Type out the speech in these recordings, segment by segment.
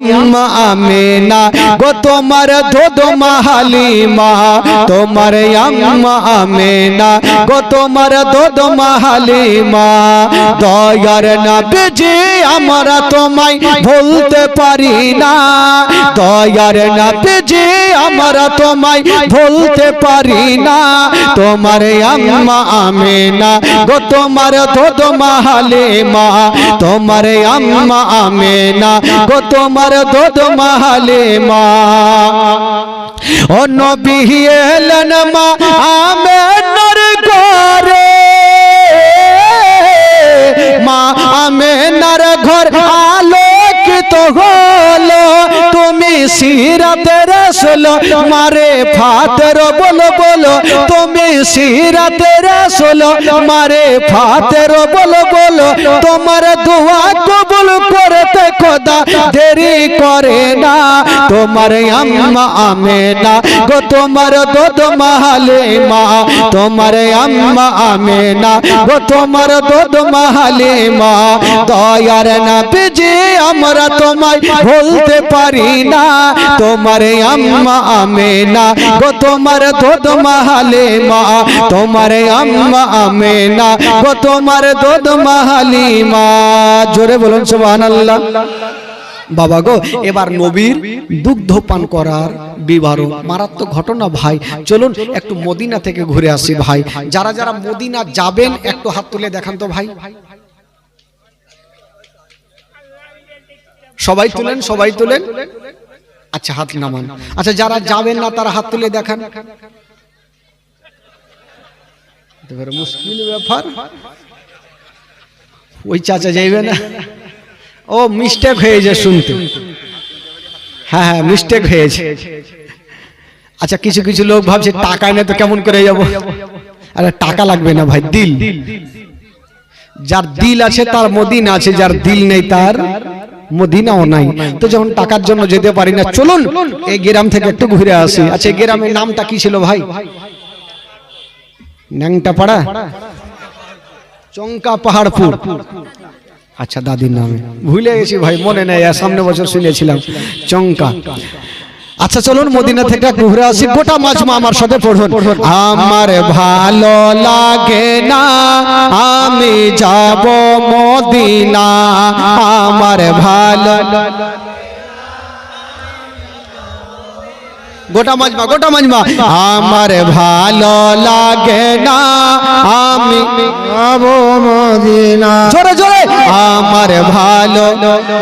আমেনা গো তোমার দোদমা হালিমা, তোমার আম্মা আমেনা গো তোমার দোদমা হালিমা। দয়ার নবীজি আমরা তোমায় ভুলতে পারি না, দয়ার নবীজি আমরা তোমায় ভুলতে পারি না। তোমার আম্মা আমেনা গো তোমার দোদমা হালিমা, তোমার আম্মা আমেনা গো তোমার দোদমা হালিমা। ও নবী এলেন মা আমেনার ঘরে, মা আমেনার ঘর আলোকিত হলো। তুমি সিরাতে রাসূল মারে ফাতের বলো বলো, তুমি সিরাতে রাসূল মারে ফাতের বলো বলো। তোমার দোয়া কবুল করতে খোদা দেরি করে না। তোমার আম্মা আমেনা গো তোমার দোদমা হালিমা, তোমার আম্মা আমেনা গো তোমার দোদমা হালিমা। দয়ার নবীজি আমরা তোমায় ভুলতে পারি না, তোমার আম্মা আমেনা গো তোমার দোদমা হালিমা, তোমার আম্মা আমেনা গো তোমার দোদমা হালিমা। জোরে বলুন সুবহানাল্লাহ। বাবা গো, এবার নবীর দুগ্ধ পান করার বিবরণ, মারাত্মক ঘটনা ভাই। চলুন একটু মদিনা থেকে ঘুরে আসি ভাই। যারা যারা মদিনা যাবেন একটু হাত তুলে দেখান তো ভাই। সবাই তুলেন, সবাই তুলেন। আচ্ছা হাত নামান। আচ্ছা যারা যাবেন না তারা হাত তুলে দেখান। মুশকিল ব্যাপার, ওই চাচা যাইবে না। ও মিস্টেক হয়েছে শুনতে, হ্যাঁ হ্যাঁ মিস্টেক হয়েছে। আচ্ছা কিছু কিছু লোক ভাবছে টাকা এনে তো কেমন করে যাব। আরে টাকা লাগবে না ভাই, দিল। যার দিল আছে তার মদিনা আছে, যার দিল নেই তার মদিনাও নাই। তো যখন টাকার জন্য যেতে পারি না, চলুন এই গ্রাম থেকে একটু ঘুরে আসি। আচ্ছা এই গ্রামের নামটা কি ছিল ভাই? ন্যাংটা পাড়া, চঙ্কা পাহাড়পুর। আচ্ছা দাদির নামে ভুলে গেছি ভাই, মনে নেই, সামনে বছর শুনেছিলাম চঙ্কা। আচ্ছা চলুন মদিনা থেকে ঘুরে আসি। গোটা মাজমা আমার সাথে পড়ুন। আমার ভালো লাগে না আমি যাব মদিনা, আমার ভালো গোটা মাজমা, গোটা মাজমা। আমার ভালো লাগে না আমি যাব মদিনা, জোরে জোরে। আমার ভালো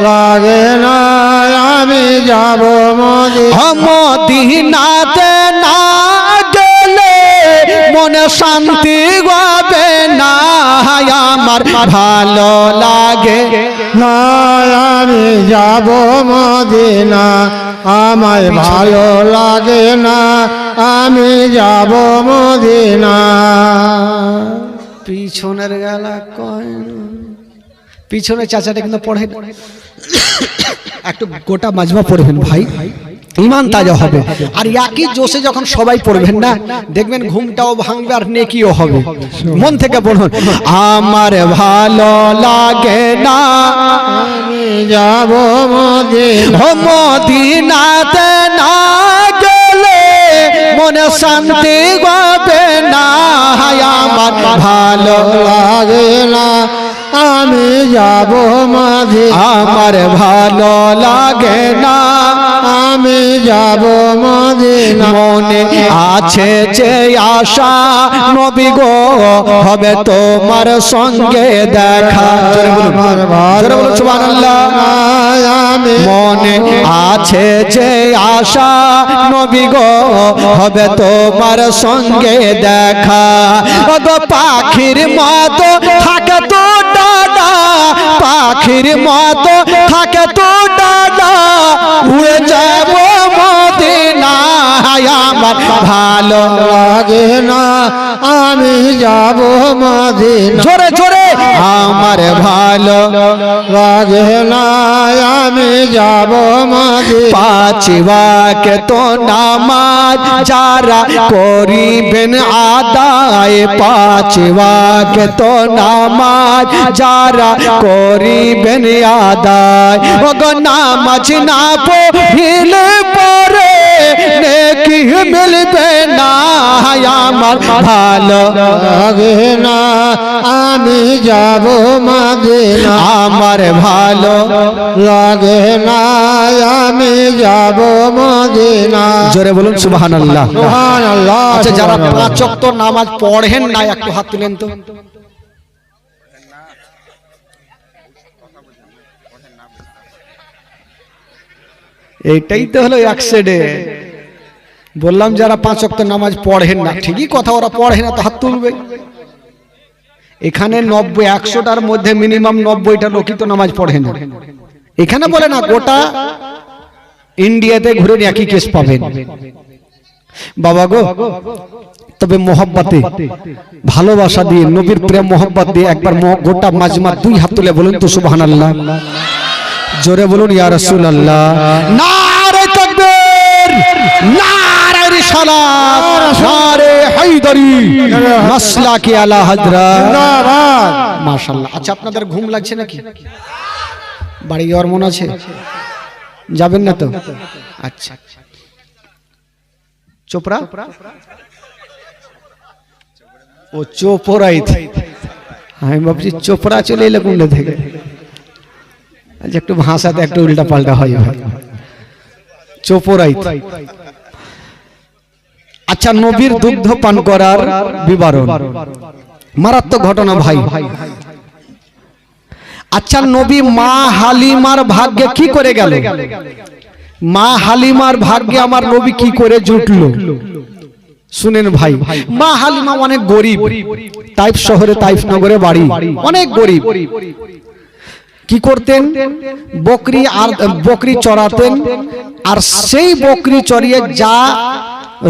লাগে না আমি যাব মদিনা, মদিনাতে না গেলে মনে শান্তি হবে না। আমার ভালো লাগে না আমি যাব মদিনা, আমায় ভালো লাগে না আমি যাব মদিনা। পিছনের গেলা কয়, পিছনে চাচাটা কিন্তু পড়ে। একটু গোটা মাজমা পড়বেন ভাই, ঈমান তাজা হবে। আর একই জোশে যখন সবাই পড়বেন না, দেখবেন ঘুমটাও ভাঙবে আর নেকিও হবে। মন থেকে পড়ুন। আমার ভালো লাগে না আমি যাব মদিনা, মদিনাতে না গেলে মনে শান্তি হবে না। আমার ভালো লাগে না আমি যাব মদিনা, আমার ভালো লাগে না আমি যাব মদিনা। মনে আছে যে আশা নবী গো হবে তোমার সঙ্গে দেখা, জোরে বলুন সুবহানাল্লাহ। মনে আছে যে আশা নবী গো হবে তোমার সঙ্গে দেখা। গো পাখির মতো থাকে তো ডানা, পাখির মতো থাকে তো ডানা, উড়ে যাব মদিনা। আমার ভালো লাগে না আমি যাব মদিনা, জোরে জোরে। আমার ভালো লাগে না আমি যাব মদিনা। পাঁচ ওয়াক্ত নামাজ যারা করিবেন আদায়, পাঁচ ওয়াক্ত নামাজ যারা করিবেন আদায়, ওগো নামাজ না পড়িলে পরে নেকি মিলবে না। আমার ভালো লাগে না আমি যাব মদিনা। আমার ভালো লাগে না আমি যাব মদিনা। জোরে বলুন সুবহানাল্লাহ। সুবহানাল্লাহ। আচ্ছা, যারা পাঁচ ওয়াক্ত নামাজ পড়েন না একটু হাত তুলেন তো। এইটাই তো হলো অ্যাক্সিডেন্ট। বললাম যারা পাঁচ ওয়াক্ত নামাজ পড়েন না, ঠিকই কথা, ওরা পড়ে না তো হাত তুলবে। এখানে 90-100টার মধ্যে মিনিমাম 90টা লোকই তো নামাজ পড়ে না। এখানে বলে না, গোটা ইন্ডিয়াতে ঘুরে একই কেস পাবেন। বাবা গো, তবে মোহাব্বতে ভালোবাসা দিয়ে, নবীর প্রেম মোহাব্বত দিয়ে একবার গোটা মাজমা দুই হাত তুলে বলুন তো সুবহানাল্লাহ। জোরে বলুন ইয়া রাসূলুল্লাহ। নারে তাকবীর, নারে রিসালাত, নারে হায়দারি, মাসলাকি আলা হযরত। জিন্দাবাদ। মাশাআল্লাহ। আচ্ছা, আপনাদের ঘুম লাগছে নাকি? বাড়ি যাওয়ার মন আছে? যাবেন না তো? আচ্ছা, চোপড়া, ও চোপড়াই, আমি ভাবছি চোপড়া চলে এলে কোন থেকে। আচ্ছা, একটু ভাষাতে একটু উল্টা পাল্টা হয়। চোপড়াই। আচ্ছা, নবীর দুগ্ধ পান করার বিবরণ, মারাত্মক ঘটনা ভাই। আচ্ছা, নবী মা হালিমার ভাগ্যে কি করে গেল? মা হালিমার ভাগ্যে আমার নবী কি করে জুটলো শুনেন ভাই। মা হালিমা অনেক গরিব, তাইফ শহরে, তাইফ নগরে বাড়ি, অনেক গরিব। কি করতেন? বকরি চড়াতেন, আর সেই বকরি চড়িয়ে যা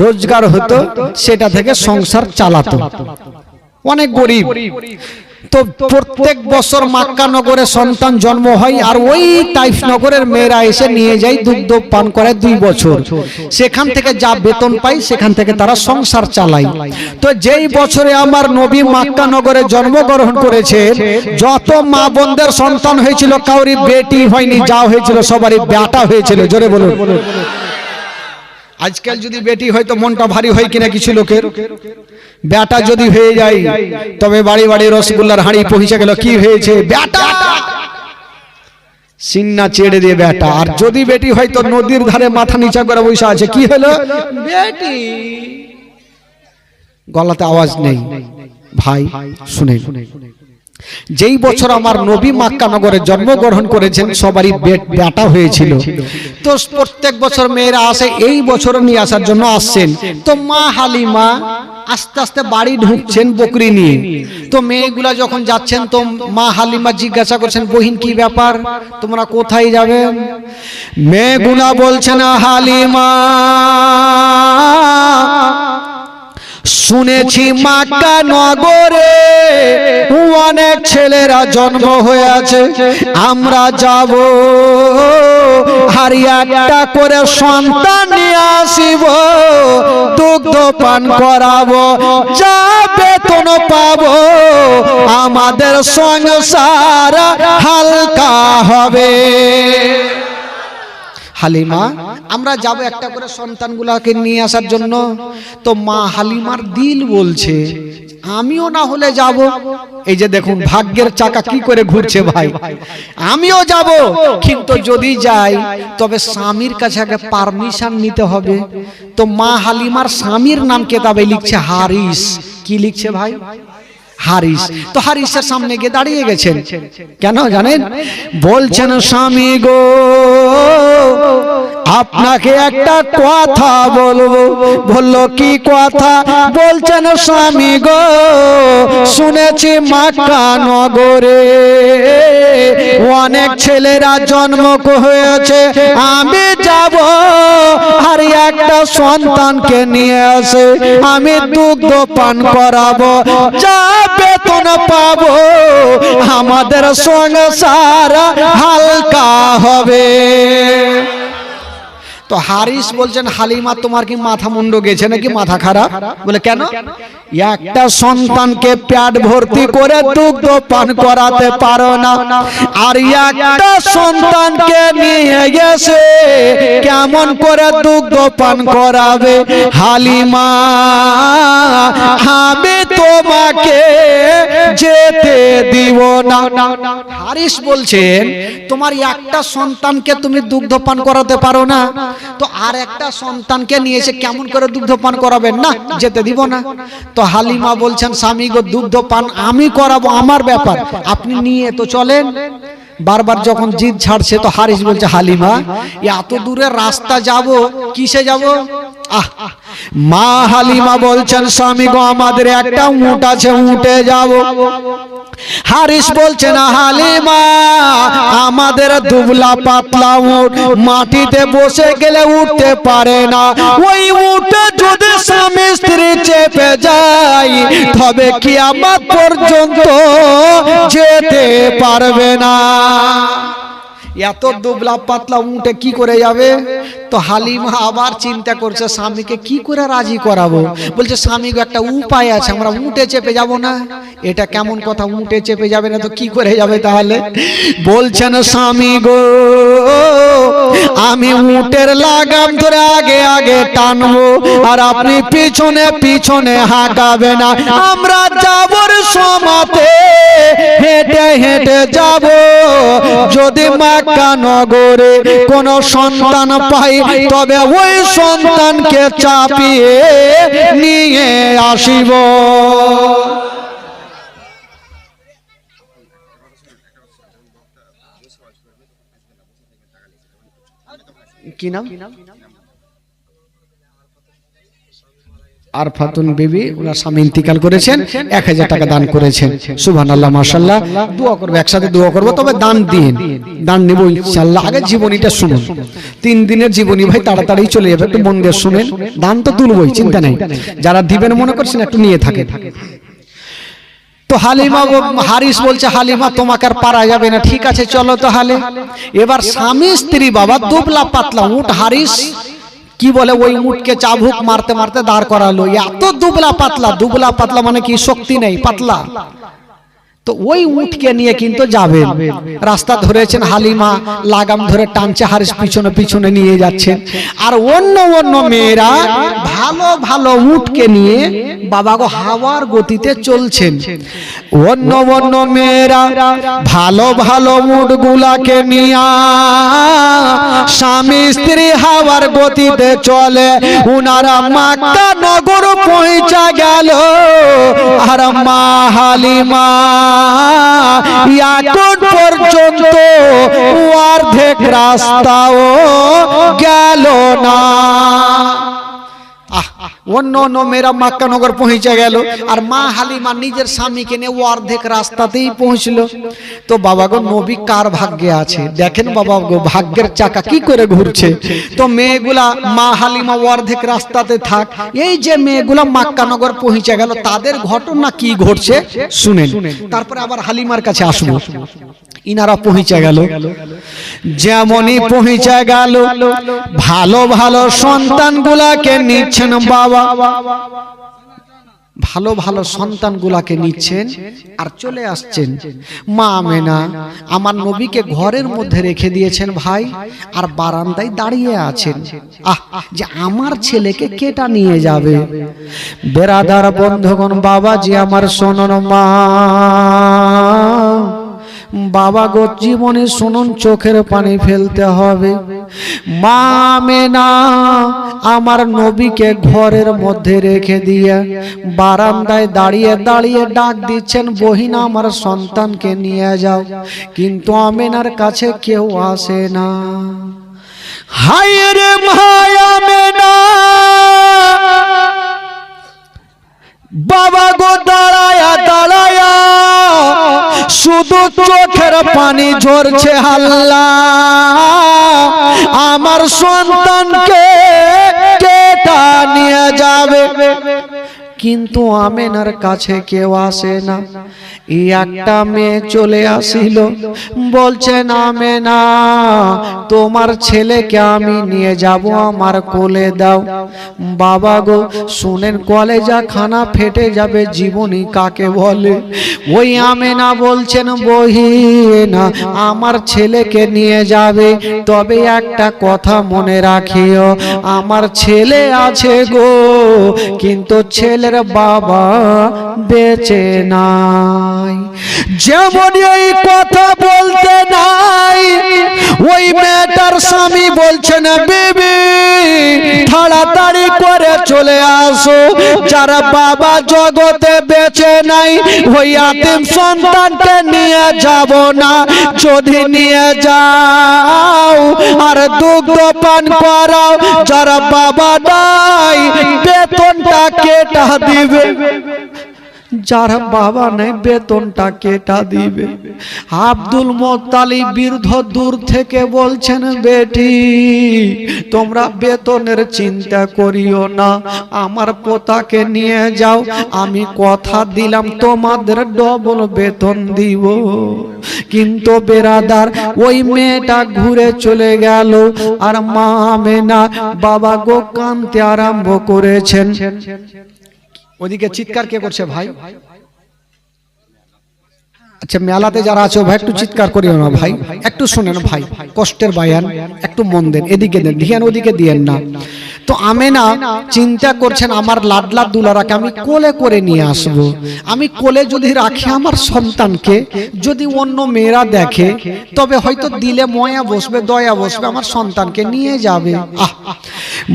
রোজগার হতো সেটা থেকে সংসার চালাতো। অনেক গরিব। তো প্রত্যেক বছর মক্কা নগরে সন্তান জন্ম হয়, আর ওই তাইফ নগরের মেয়েরা এসে নিয়ে যায়, দুগ্ধ পান করে 2 বছর। সেখান থেকে যা বেতন পায় সেখান থেকে তারা সংসার চালায়। তো যেই বছরে আমার নবী মক্কা নগরে জন্মগ্রহণ করেছেন, যত মা বোনদের সন্তান হয়েছিল, কাউরি বেটি হয়নি, যা হয়েছিল সবারই বেটা হয়েছিল। জোরে বলুন। আজকাল যদি বেটি হয় তো মনটা ভারী হয় কিনা কিছু লোকের। বেটা যদি হয়ে যায় তবে বাড়ি বাড়ি রসগোল্লার হাঁড়ি পৌঁছে গেল, কি হয়েছে? বেটা। সিন্না ছেড়ে দিয়ে বেটা। আর যদি বেটি হয় তো নদীর ধারে মাথা নিচা করে বসে আছে, কি হলো? বেটি। গলাতে আওয়াজ নেই। ভাই শুনে, যেই বছর আমার নবী মক্কা নগরে জন্মগ্রহণ করেছেন সবারই বেটা হয়েছিল। তো প্রত্যেক বছর মেয়েরা আসে, এই বছর নিয়ে আসার জন্য আসছেন। তো মা হালিমা আস্তে আস্তে বাড়ি ঢুকছেন বকরি নিয়ে। তো মেয়েগুলা যখন যাচ্ছেন তো মা হালিমা জিজ্ঞাসা করছেন, বহিন কি ব্যাপার, তোমরা কোথায় যাবেন? মেয়েগুলা বলছেন, হালিমা শুনেছি মক্কা নগরে অনেক ছেলেরা জন্ম হয়েছে, আমরা যাব, আর একটা করে সন্তান নিয়ে আসিব, দুগ্ধ পান করাবো, যা বেতন পাবো আমাদের সংসার হালকা হবে। হালিমা, আমরা যাব একটা করে সন্তানগুলাকে নিয়ে আসার জন্য। তো মা হালিমার দিল বলছে আমিও না হলে যাব। এই যে দেখুন ভাগ্যের চাকা কি করে ঘুরছে ভাই। আমিও যাব, কিন্তু যদি যাই তবে স্বামীর কাছে আগে পারমিশন নিতে হবে। তো মা হালিমার স্বামীর নাম কেতাবে লিখছে হারিস। কি লিখছে ভাই? হারিস। তো হারিসের সামনে গিয়ে দাঁড়িয়ে গেছেন। কেন জানেন? বলছেন, স্বামী গো আপনাকে একটা কথা বলবো। বললো, কি কথা? বলছেন, স্বামী গো শুনেছি মক্কা নগরে অনেক ছেলেরা জন্ম হয়েছে, আমি যাব, আর একটা সন্তানকে নিয়ে আসে আমি দুগ্ধ পান করাবো, যা বেতন পাবো আমাদের সংসার হালকা হবে। তো হারিস বলছেন হালিমা তোমার কি মাথা মুন্ড গেছে নাকি, মাথা খারাপ? বলে কেন? একটা সন্তানকে পেট ভর্তি করে দুগ্ধ পান করাতে পারো না, আর একটা সন্তানকে নিয়ে গেছে কেমন করে দুগ্ধ পান করাবে? হালিমা আমি তোমাকে যেতে দিব না। হারিস বলছেন তোমার একটা সন্তানকে তুমি দুগ্ধ পান করাতে পারো না, তো আর একটা সন্তানকে নিয়েছে কেমন করে দুগ্ধ পান করাবেন? না, যেতে দিব না। তো হালিমা বলছেন স্বামী গো, দুগ্ধ পান আমি করাবো, আমার ব্যাপার, আপনি নিয়ে তো চলেন। বারবার যখন জিদ ছাড়ছে তো হারিস বলছে হালিমা এত দূরে রাস্তা যাব, কিসে যাব? মা হালিমা বলছেন স্বামী গো, আমাদের একটা উট আছে, উঠে যাব। হারিস বলছে না হালিমা, আমাদের দুবলা পাতলা উট, মাটিতে বসে গেলে উঠতে পারে না, ওই উটে যদি স্বামী স্ত্রী চেপে যায় তবে কিয়ামত পর্যন্ত যেতে পারবে না। এত দুবলা পাতলা উঠে কি করে যাবে? তো হালিমা আবার চিন্তা করছে স্বামীকে কি করে রাজি করাবো। বলছে স্বামী গো, একটা উপায় আছে, আমরা উঠে চেপে যাব না। এটা কেমন কথা, উঠে চেপে যাবে না তো কি করে যাবে তাহলে? বলছেন স্বামী গো, আমি উটের লাগাম ধরে আগে আগে টানবো, আর আপনি পিছনে পিছনে হাঁকাবে না, আমরা যাবর সমাতে হেঁটে হেঁটে যাব। যদি মক্কা নগরে কোন সন্তান পাই তবে ওই সন্তানকে চাপিয়ে নিয়ে আসিব। কি নাম? আরফাতুন বিবি, ওনার স্বামী ইন্তিকাল করেছেন, 1000 টাকা দান করেছেন। সুবহানাল্লাহ, মাশাআল্লাহ। দোয়া করব, একসাথে দোয়া করব, তবে দান দিন, দান নেব ইনশাআল্লাহ। আগে জীবনীটা শুনুন, 3 দিনের জীবনী ভাই, তাড়াতাড়ি চলে যাবে, একটু মন দিয়ে শুনেন। দান তো তুলবই, চিন্তা নেই, যারা দিবেন মনে করছেন একটু নিয়ে থাকেন। তো হালিমা হারিস বলছে হালিমা তোমাকে আর পারা যাবে না, ঠিক আছে চলো তাহলে। এবার স্বামী স্ত্রী বাবা দুবলা পাতলা উট, হারিস কি বলে ওই উটকে চাবুক মারতে মারতে দাঁড় করালো। এত দুবলা পাতলা, দুবলা পাতলা মানে কি শক্তি নেই, পাতলা। তো ওই উটকে নিয়ে কিন্তু যাবেন, রাস্তা ধরেছেন হালিমা, লাগাম ধরে টানছে, হারিস পিছনে পিছনে নিয়ে যাচ্ছেন। আর অন্য অন্য মেয়েরা ভালো ভালো উটকে নিয়ে বাবা গো হাওয়ার গতিতে চলছেন। অন্য অন্য মেয়েরা ভালো ভালো উটগুলাকে নিয়ে স্বামী স্ত্রী হাওয়ার গতিতে চলে। উনারা মক্কা নগর পৌঁছা গেল, আর মা হালিমা এখন পর্যন্ত অর্ধেক রাস্তাও গেল না। অন্য অন্য মেয়েরা মক্কা নগর পৌঁছে গেল, আর মা হালিমা নিজের স্বামীকে নিয়ে অর্ধেক রাস্তাতেই পৌঁছলো। তো বাবা গো, নবী কার ভাগ্যে আছে দেখেন বাবা গো, ভাগ্যের চাকা কি করে ঘুরছে। তো মেয়েগুলা মা হালিমা অর্ধেক রাস্তাতে থাক, এই যে মেয়েগুলা মক্কা নগর পৌঁছে গেল, তাদের ঘটনা কি ঘটছে শুনেন, তারপরে আবার হালিমার কাছে আসবো। ইনারা পৌঁছে গেল, যেমনই পৌঁছে গেল ভালো ভালো সন্তানগুলাকে নিচ্ছেন বাবা, ভালো ভালো সন্তানগুলাকে নিচ্ছেন আর চলে আসছেন। মা আমেনা আমার নবীকে ঘরের মধ্যে রেখে দিয়েছেন ভাই, আর বারান্দায় দাঁড়িয়ে আছেন, যে আমার ছেলেকে কেটা নিয়ে যাবে। বেরাদার বন্ধুগণ, বাবাজি আমার শোনন মা, বাবা গো জীবনে শুনুন, চোখের পানি ফেলতে হবে। মা আমেনা আমার নবীকে ঘরের মধ্যে রেখে দিয়ে বারান্দায় দাঁড়িয়ে দাঁড়িয়ে ডাক দিচ্ছেন, বহিনা আমার সন্তানকে নিয়ে যাও। কিন্তু আমেনার কাছে কেউ আসে না। হায় রে ভাই আমেনা, বাবা গো দাঁড়ায়া দাঁড়ায়া শুধু চোখের পানি ঝরছে। আল্লাহ আমার সন্তানকে কে মেয়েটা নিয়ে যাবে। কিন্তু আমেনার কাছে কেউ আসে না। এই একটা মেয়ে চলে আসিল, বলছেন আমেনা তোমার ছেলেকে আমি নিয়ে যাব, আমার কোলে দাও। বাবা গো শুনেন, কলেজা খানা ফেটে যাবে, জীবনী কাকে বলে। ওই আমেনা বলছেন বহিনা আমার ছেলেকে নিয়ে যাবে, তবে একটা কথা মনে রাখিও, আমার ছেলে আছে গো, কিন্তু ছেলের বাবা বেঁচে নাই। যেমন এই কথা বলতে নাই, ওই মেয়েটার স্বামী বলছেন বিবি তাড়াতাড়ি করে চলে আসো, যার বাবা জগতে বেঁচে নাই ওই ইয়াতীম সন্তানকে নিয়ে যাব না। যদি নিয়ে যাও আর দুগ্ধ পান করাও, যার বাবা নাই বেতনটা কেটা দিবে, যার বাবা নেই বেতনটা কেটা দিবে। আব্দুল মোত্তালিব বৃদ্ধ দূর থেকে বলছেন বেটি তোমরা বেতনের চিন্তা করিও না, আমার পোতাকে নিয়ে যাও, আমি কথা দিলাম তোমাদের ডবল বেতন দিব। কিন্তু বেরাদার ওই মেয়েটা ঘুরে চলে গেল, আর মা আমেনা বাবা গো কাঁদতে আরম্ভ করেছেন। ওদিকে চিৎকার কে করছে ভাই? আচ্ছা মেলাতে যারা আছো ভাই একটু চিৎকার করিও না ভাই, একটু শুনেন ভাই, কষ্টের বায়ান একটু মন দেন, এদিকে দেন ধ্যান, ওদিকে দিয়েন না। তো আমেনা চিন্তা করছেন আমার লাডলা দুলারাকে আমি কোলে করে নিয়ে আসব, আমি কোলে যদি রাখি আমার সন্তানকে যদি অন্য মেয়েরা দেখে তবে হয়তো দিলে ময়া বসবে, দয়া বসবে, আমার সন্তানকে নিয়ে যাবে।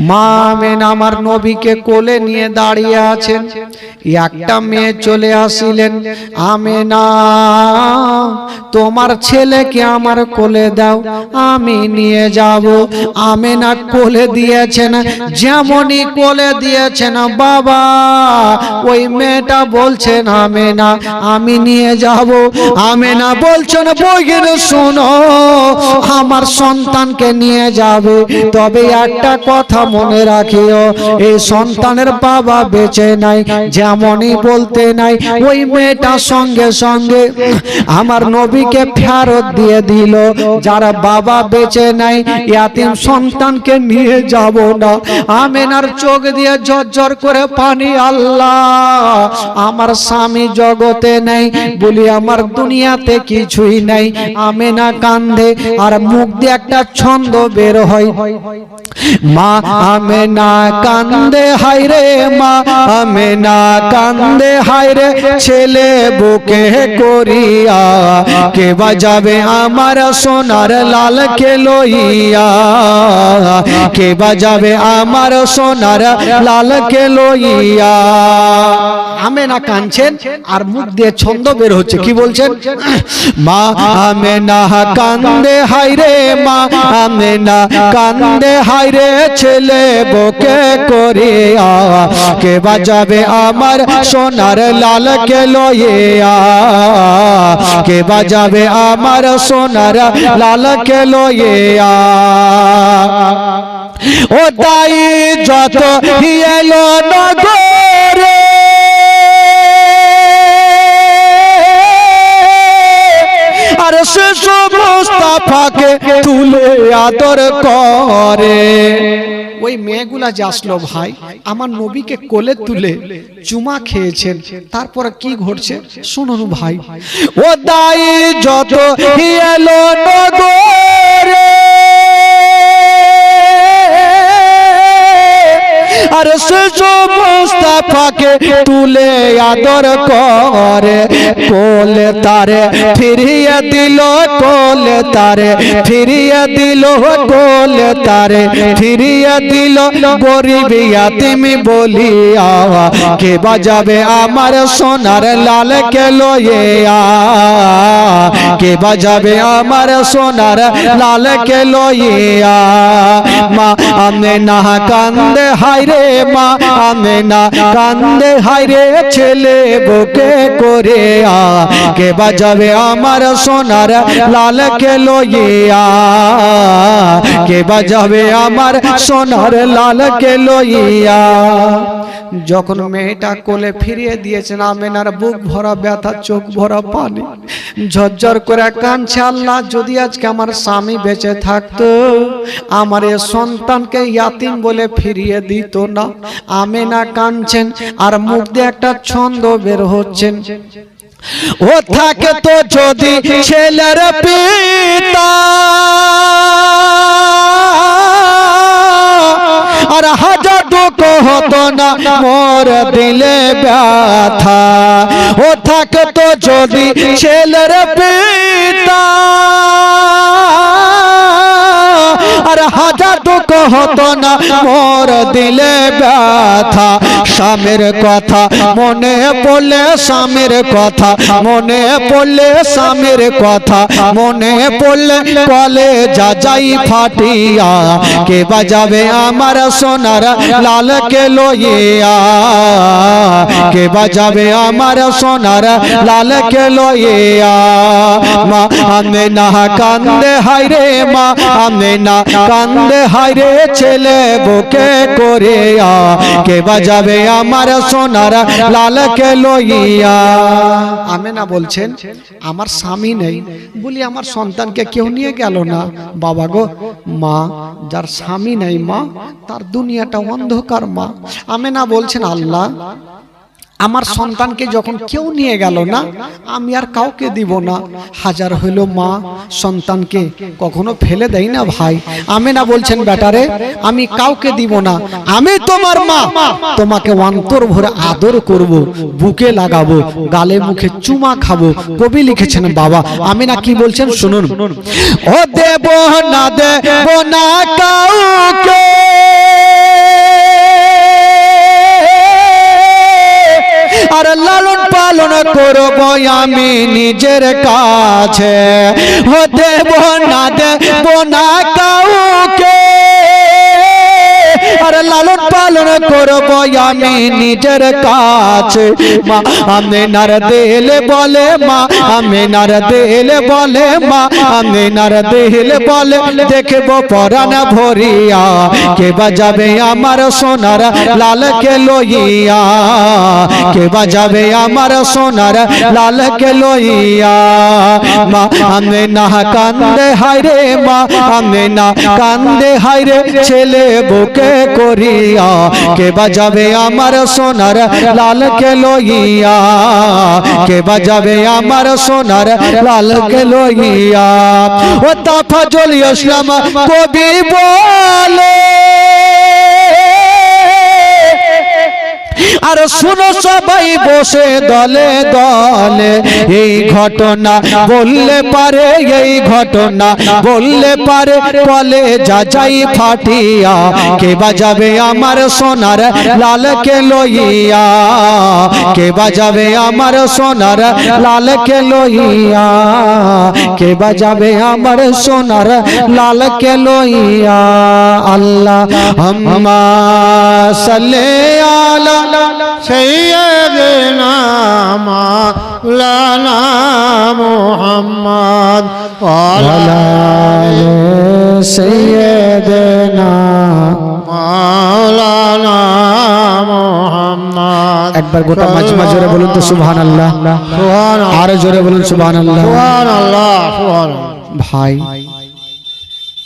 মা আমেনা আমার নবীকে কোলে নিয়ে দাঁড়িয়ে আছেন। একটা মেয়ে চলে আসিলেন, আমেনা তোমার ছেলেকে আমার কোলে দাও, আমি নিয়ে যাব। আমেনা কোলে দিয়েছেন, যেমনই কোলে দিয়েছেন বাবা ওই মেয়েটা বলছেন আমেনা আমি নিয়ে যাব। আমেনা বলছেন বইন শোনো আমার সন্তানকে নিয়ে যাবে, তবে একটা কথা মনে রাখিও এই সন্তানের বাবা বেঁচে নাই। যেমনই বলতে নাই ওই মেয়েটা সঙ্গে সঙ্গে আমার নবীকে ফেরত দিয়ে দিল, যারা বাবা বেঁচে নাই ইয়াতীম সন্তানকে নিয়ে যাব না। আমেনার চোখ দিয়ে ঝরঝর করে পানি, আল্লাহ আমার স্বামী জগতে নেই বলি আমার দুনিয়াতে কিছুই নাই। আমেনা কান্দে আর মুখ দিয়ে একটা ছন্দ বের হয়, মা আমেনা কান্দে হায়রে, মা আমেনা কান্দে হায়রে, ছেলে বুকে করিয়া কে বাজাবে আমার সোনার লাল কে লইয়া, কে বাজাবে আমার সোনার লাল কে লইয়া। আমেনা কাঁদছেন আর মুখ দিয়ে ছন্দ বের হচ্ছে, কি বলছেন? মা আমেনা কান্দে হায়রে, মা আমেনা কান্দে হায়রে, ছেলে বুকে করিয়া কে বাজাবে আমার সোনার লাল কে লইয়া, কে বাজাবে আমার সোনার লাল কে লইয়া। ও তাই যত এলো নগরে আর সে মুস্তাফাকে তুলে আদর করে। ওই মেয়েগুলা যে আসলো ভাই আমার নবীকে কোলে তুলে চুমা খেয়েছেন, তারপর কি ঘটছে শুনুন ভাই। ও দাই যত এলো নগরে আর সে মুস্তাফাকে তুলে আদর করে, কোলে তারে ফিরিয়ে দিল, কোলে তারে ফিরিয়ে দিল, কোলে তারে ফিরিয়ে দিল। গরিব ইয়াতীম বলিয়া কে বাজাবে আমার সোনার লাল কে লইয়া, কে বাজাবে আমার সোনার লাল কে লইয়া। মা আমেনা কান্দে হায়রে মা আমেনা কান্দে হায়রে ছেলে বুকে করে কে বাজাবে আমার সোনার লাল কে লইয়া কে বাজাবে আমার সোনার লাল কে লইয়া যখন মেয়েটা কোলে ফিরিয়ে দিয়েছেন আমেনার বুক ভরা ব্যথা চোখ ভরা পানি ঝরঝর করে কাঁদছে আল্লাহ যদি আজকে আমার স্বামী বেঁচে থাকতো আমার এই সন্তানকে ইয়াতিম বলে ফিরিয়ে দিত না আমেনা কাঁদছেন আর মুখ দিয়ে একটা ছন্দ বের হচ্ছেন ও থাকে তো যদি ছেলের পিতা আর হাজার দুঃখ হতো না মোর দিলে ব্যথা ও থাকে তো যদি ছেলের পিতা আর হাজার দুঃখ হতো না মোর দিলে ব্যথা স্বামীর কথা মনে পড়লে স্বামীর কথা মনে পড়লে স্বামীর কথা মনে পড়লে কলে যা যাই ফাটিয়া কে বাজাবে আমার সোনার লাল কে লইয়া কে বাজাবে আমার সোনার লাল কে লইয়া মা আমেনা কান্দে হায়রে মা আমেনা কান্দে হায়রে ছেলে বুকে করে কে বাজাবে আমার সোনার লাল কে লইয়া আমেনা বলছেন আমার স্বামী নেই বলি আমার সন্তানকে কেউ নিয়ে গেল না বাবা গো মা যার স্বামী নেই মা তার দুনিয়াটা অন্ধকার মা আমেনা বলছেন আল্লাহ আমার সন্তানকে যখন কেউ নিয়ে গেল না আমি আর কাউকে দিব না হাজার হইল মা সন্তানকে কখনো ফেলে দেয় না ভাই আমেনা বলছেন বেটারে আমি কাউকে দিব না আমি তোমার মা তোমাকে অন্তর ভরে আদর করব বুকে লাগাবো গালে মুখে চুমা খাবো কবি লিখেছেন বাবা আমেনা কি বলছেন শুনুন ও দেব না কাউকে আর লালন পালন করব আমি নিজের কাছে দেব না কাউকে আর লালন পালন করব আমি নিজের কাছে মা আমেনার দিল বলে মা আমেনার দিল বলে মা আমেনার দিল বলে দেখব পরাণ ভরিয়া কে বাজাবে আমার সোনার লাল কে লইয়া কে বাজাবে আমার সোনার লাল কে লইয়া মা আমেনা কান্দে হায়রে মা আমেনা কান্দে হায়রে ছেলে বুকে করিয়া কে বাজাবে আমার সোনার লাল কে লইয়া কে বাজাবে আমার সোনার লাল কে লইয়া ও তাফাজুল ইসলাম কবি বলে আর শুনো সবাই বসে দলে দলে এই ঘটনা বললে পারে এই ঘটনা বললে পারে বলে যা যাই ফাটিয়া কে বাজাবে আমার সোনার লাল কে লইয়া কে বাজাবে আমার সোনার লাল কে লইয়া কে বাজাবে আমার সোনার লাল কে লইয়া আল্লাহ আম্মা সাল্লি আলা سيدنا مولانا محمد وعلى سيدنا مولانا محمد একবার গোটা মাজমা জোরে বলুন তো সুবহানাল্লাহ আর জোরে বলুন সুবহানাল্লাহ সুবহানাল্লাহ সুবহানাল্লাহ ভাই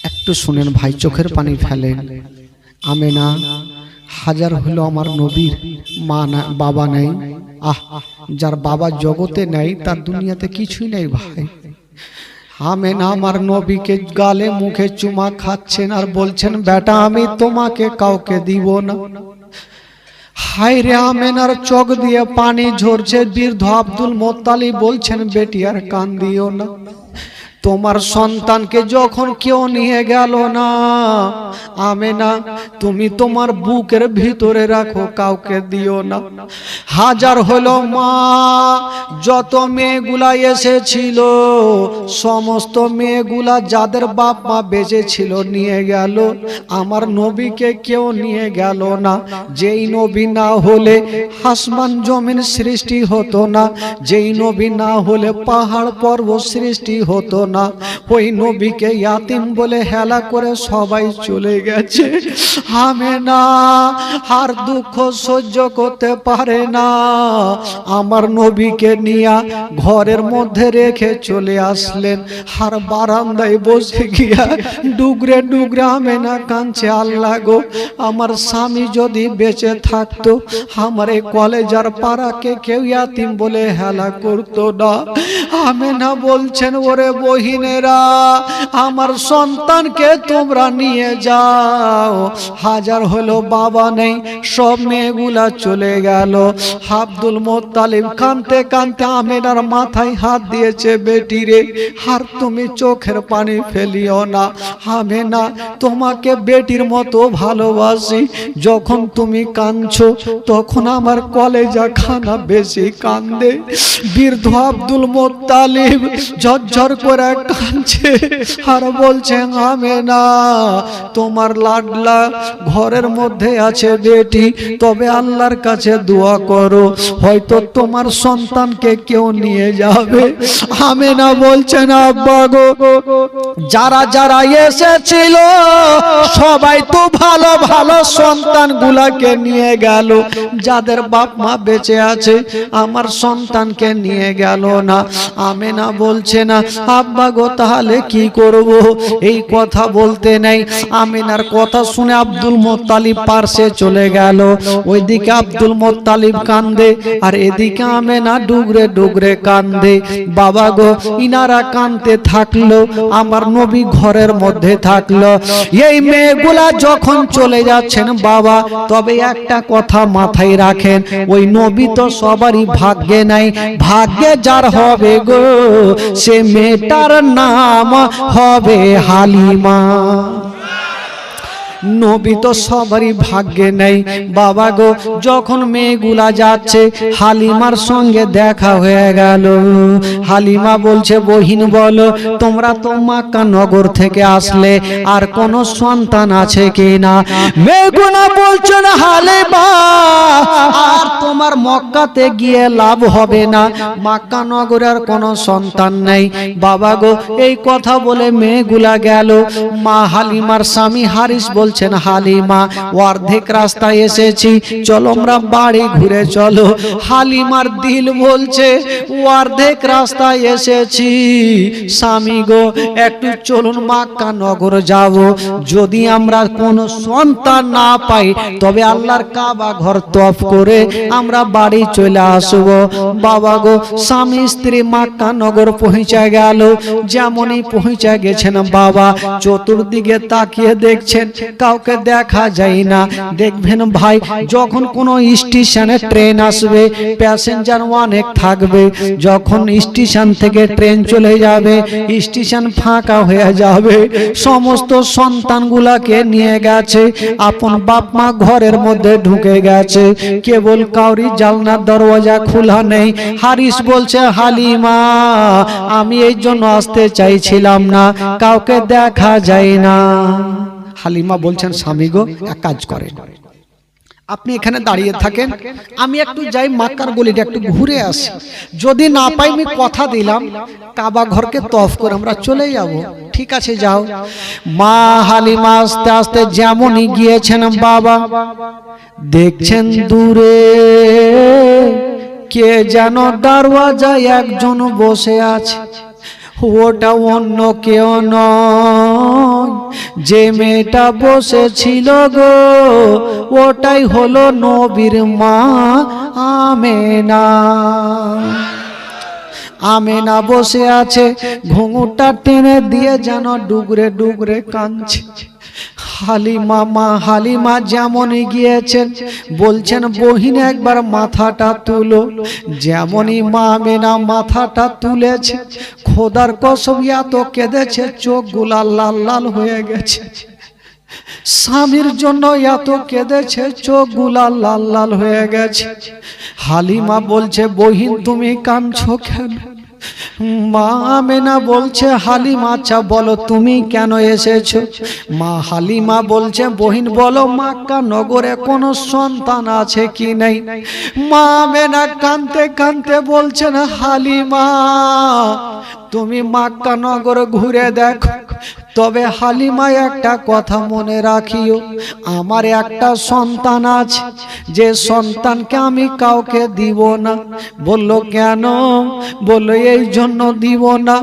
একটু শুনেন ভাই চোখের পানি ফেলেন আমেনা হাজার হলো আমার নবীর মা না বাবা নেই যার বাবা জগতে নেই তার দুনিয়াতে কিছুই নেই ভাই আমেনা আমার নবীকে গালে মুখে চুমা খাচ্ছেন আর বলছেন বেটা আমি তোমাকে কাউকে দিব না হায় রে আমেনার চোখ দিয়ে পানি ঝরছে বৃদ্ধ আব্দুল মোত্তালিব বলছেন বেটি আর কান্দিও না তোমার সন্তানকে যখন কেউ নিয়ে গেল না, আমেনা তুমি তোমার বুকের ভিতরে রাখো, কাউকে দিও না। হাজার হলো মা, যত মেয়েগুলা এসেছিল সমস্ত মেয়েগুলা যাদের বাপ মা বেঁচে ছিল নিয়ে গেল, আমার নবীকে কেউ নিয়ে গেল না। যেই নবী না হলে আসমান জমিন সৃষ্টি হতো না, যেই নবী না হলে পাহাড় পর্বত সৃষ্টি হতো না। ওই নবীকে ইয়াতিম বলে হেলা করে সবাই চলে গেছে। আমেনা আর দুঃখ সহ্য করতে পারে না, আমার নবীকে নিয়ে ঘরের মধ্যে রেখে চলে আসলেন। আর বারান্দায় বসে গিয়া ডুগরে ডুগরে আমেনা কাঁদছে, আল্লাহ গো আমার স্বামী যদি বেঁচে থাকতো, আমার এই কলেজার পাড়াকে কেউ ইয়াতিম বলে হেলা করতো না। আমেনা বলছেন, ওরে বহিনেরা আমার সন্তানকে তোমরা নিয়ে যাও। হাজার হলো বাবা নেই, সব মেয়েগুলা চলে গেল। আব্দুল মোত্তালিব কাঁদতে কাঁদতে আমেনার মাথায় হাত দিয়েছে, বেটি রে আর তুমি চোখের পানি ফেলিও না, আমেনা তোমাকে বেটির মতো ভালোবাসি। যখন তুমি কাঁদছো তখন আমার কলেজা খানা বেশি কান্দে। বৃদ্ধ আব্দুল মোত্তালিব ঝরঝর করে কাঁদছে আর বলছে, আমেনা তোমার লাডলা ঘরের মধ্যে আছে বেটি, তবে আল্লাহর কাছে দোয়া করো, হয়তো তোমার সন্তানকে কেউ নিয়ে যাবে। আমেনা বলছেন, আব্বা গো যারা যারা এসেছিল সবাই তো ভালো ভালো সন্তান গুলাকে নিয়ে গেল, যাদের বাপ মা বেঁচে আছে আমার সন্তানকে নিয়ে গেল না। আমেনা বলছে না, আব্বা গো তাহলে কি করব? এই কথা বলতে নেই। আমেনার কথা শুনে আব্দুল মোত্তালিব পার্শ্বে চলে গেল। ওইদিকে আব্দুল মোত্তালিব কান্দে আর এদিকে আমেনা ডুগরে ডুগরে কান্দে। বাবা গো ইনারা কান্দতে থাকলো, আমার নবী ঘরের মধ্যে থাকলো। এই মেয়েগুলা যখন চলে যাচ্ছেন বাবা, তবে একটা কথা মাথায় রাখেন, ওই নবী তো সবারই ভাগ্যে নাই, ভাগ্যে যার হবে গো সে মেয়েটার নাম হবে হালিমা। নবী তো সবারই ভাগ্যে নেই। বাবা গো যখন মেয়েগুলা যাচ্ছে হালিমার সঙ্গে দেখা হয়ে গেল। হালিমা বলছে, বহিন বলো তোমরা তো মক্কা নগর থেকে আসলে, আর কোন সন্তান আছে কিনা? মেয়েগুলা বলছেন, হালিমা আর তোমার মক্কাতে গিয়ে লাভ হবে না, মক্কা নগরের কোন সন্তান নেই। বাবা গো এই কথা বলে মেয়েগুলা গেল। মা হালিমার স্বামী হারিস বলছেন, হালিমা অর্ধেক রাস্তায় এসেছি, চলো আমরা বাড়ি ঘুরে চলো। হালিমার দিল বলছে, অর্ধেক রাস্তায় এসেছি স্বামী গো, একটু চলুন মক্কা নগর যাব, যদি আমরা কোনো সন্তান না পাই তবে আল্লাহর কাবা ঘর তওয়াফ করে আমরা বাড়ি চলে আসব। বাবা গো স্বামী স্ত্রী মক্কা নগর পৌঁছে গেল। যেমনই পৌঁছে গেছেন বাবা, চতুর্দিকে তাকিয়ে দেখছেন কাউকে দেখা যায় না। দেখবেন ভাই যখন কোনো স্টেশনে ট্রেন আসবে প্যাসেঞ্জার অনেক থাকবে, যখন স্টেশন থেকে ট্রেন চলে যাবে স্টেশন ফাঁকা হয়ে যাবে, সমস্ত সন্তানগুলাকে নিয়ে গেছে, আপন বাপ মা ঘরের মধ্যে ঢুকে গেছে, কেবল কাউরি জানলার দরওয়াজা খোলা নেই। হারিস বলছে, হালিমা আমি এই জন্য আসতে চাইছিলাম না, কাউকে দেখা যায় না। হালিমা বলছেন, স্বামী গো এক কাজ করেন, আপনি এখানে দাঁড়িয়ে থাকেন, আমি একটু যাই মক্কার গলিটা একটু ঘুরে আসি, যদি না পাই আমি কথা দিলাম কাবা ঘরকে তওয়াফ করে আমরা চলে যাব। ঠিক আছে যাও। মা হালিমা আস্তে আস্তে যেমনই গিয়েছেন বাবা, দেখছেন দূরে কে যেন দরওয়াজায় একজন বসে আছে। ওটা অন্য কেউ নয়, যে মেয়েটা বসেছিল গো ওটাই হলো নবীর মা আমেনা। আমেনা বসে আছে, ঘুঙুরটা টেনে দিয়ে যেন ডুগরে ডুগরে কাঁদছে। হালিমা মা হালিমা যেমনই গিয়েছেন বলছেন বহিন একবার মাথাটা তুলো। যেমনই মা আমেনা মাথাটা তুলেছে, খোদার কসম এত কেঁদেছে চোখগুলা লাল লাল হয়ে গেছে। স্বামীর জন্য এত কেঁদেছে চোখগুলা লাল লাল হয়ে গেছে। হালিমা বলছে বহিন তুমি কাঁদছো কেন? মা আমেনা বলছে হালিমা আচ্ছা বলো তুমি কেন এসেছো? মা হালিমা বলছে বহিন বলো মক্কা নগরে কোনো সন্তান আছে কি নেই? মা আমেনা কাঁদতে কাঁদতে বলছেন হালিমা তুমি মক্কা নগর ঘুরে দেখো, তবে হালিমা একটা কথা মনে রাখিও, আমার একটা সন্তান আছে, যে সন্তানকে আমি কাউকে দিব না। বলল কেন? বলল এই জন্য দিব না,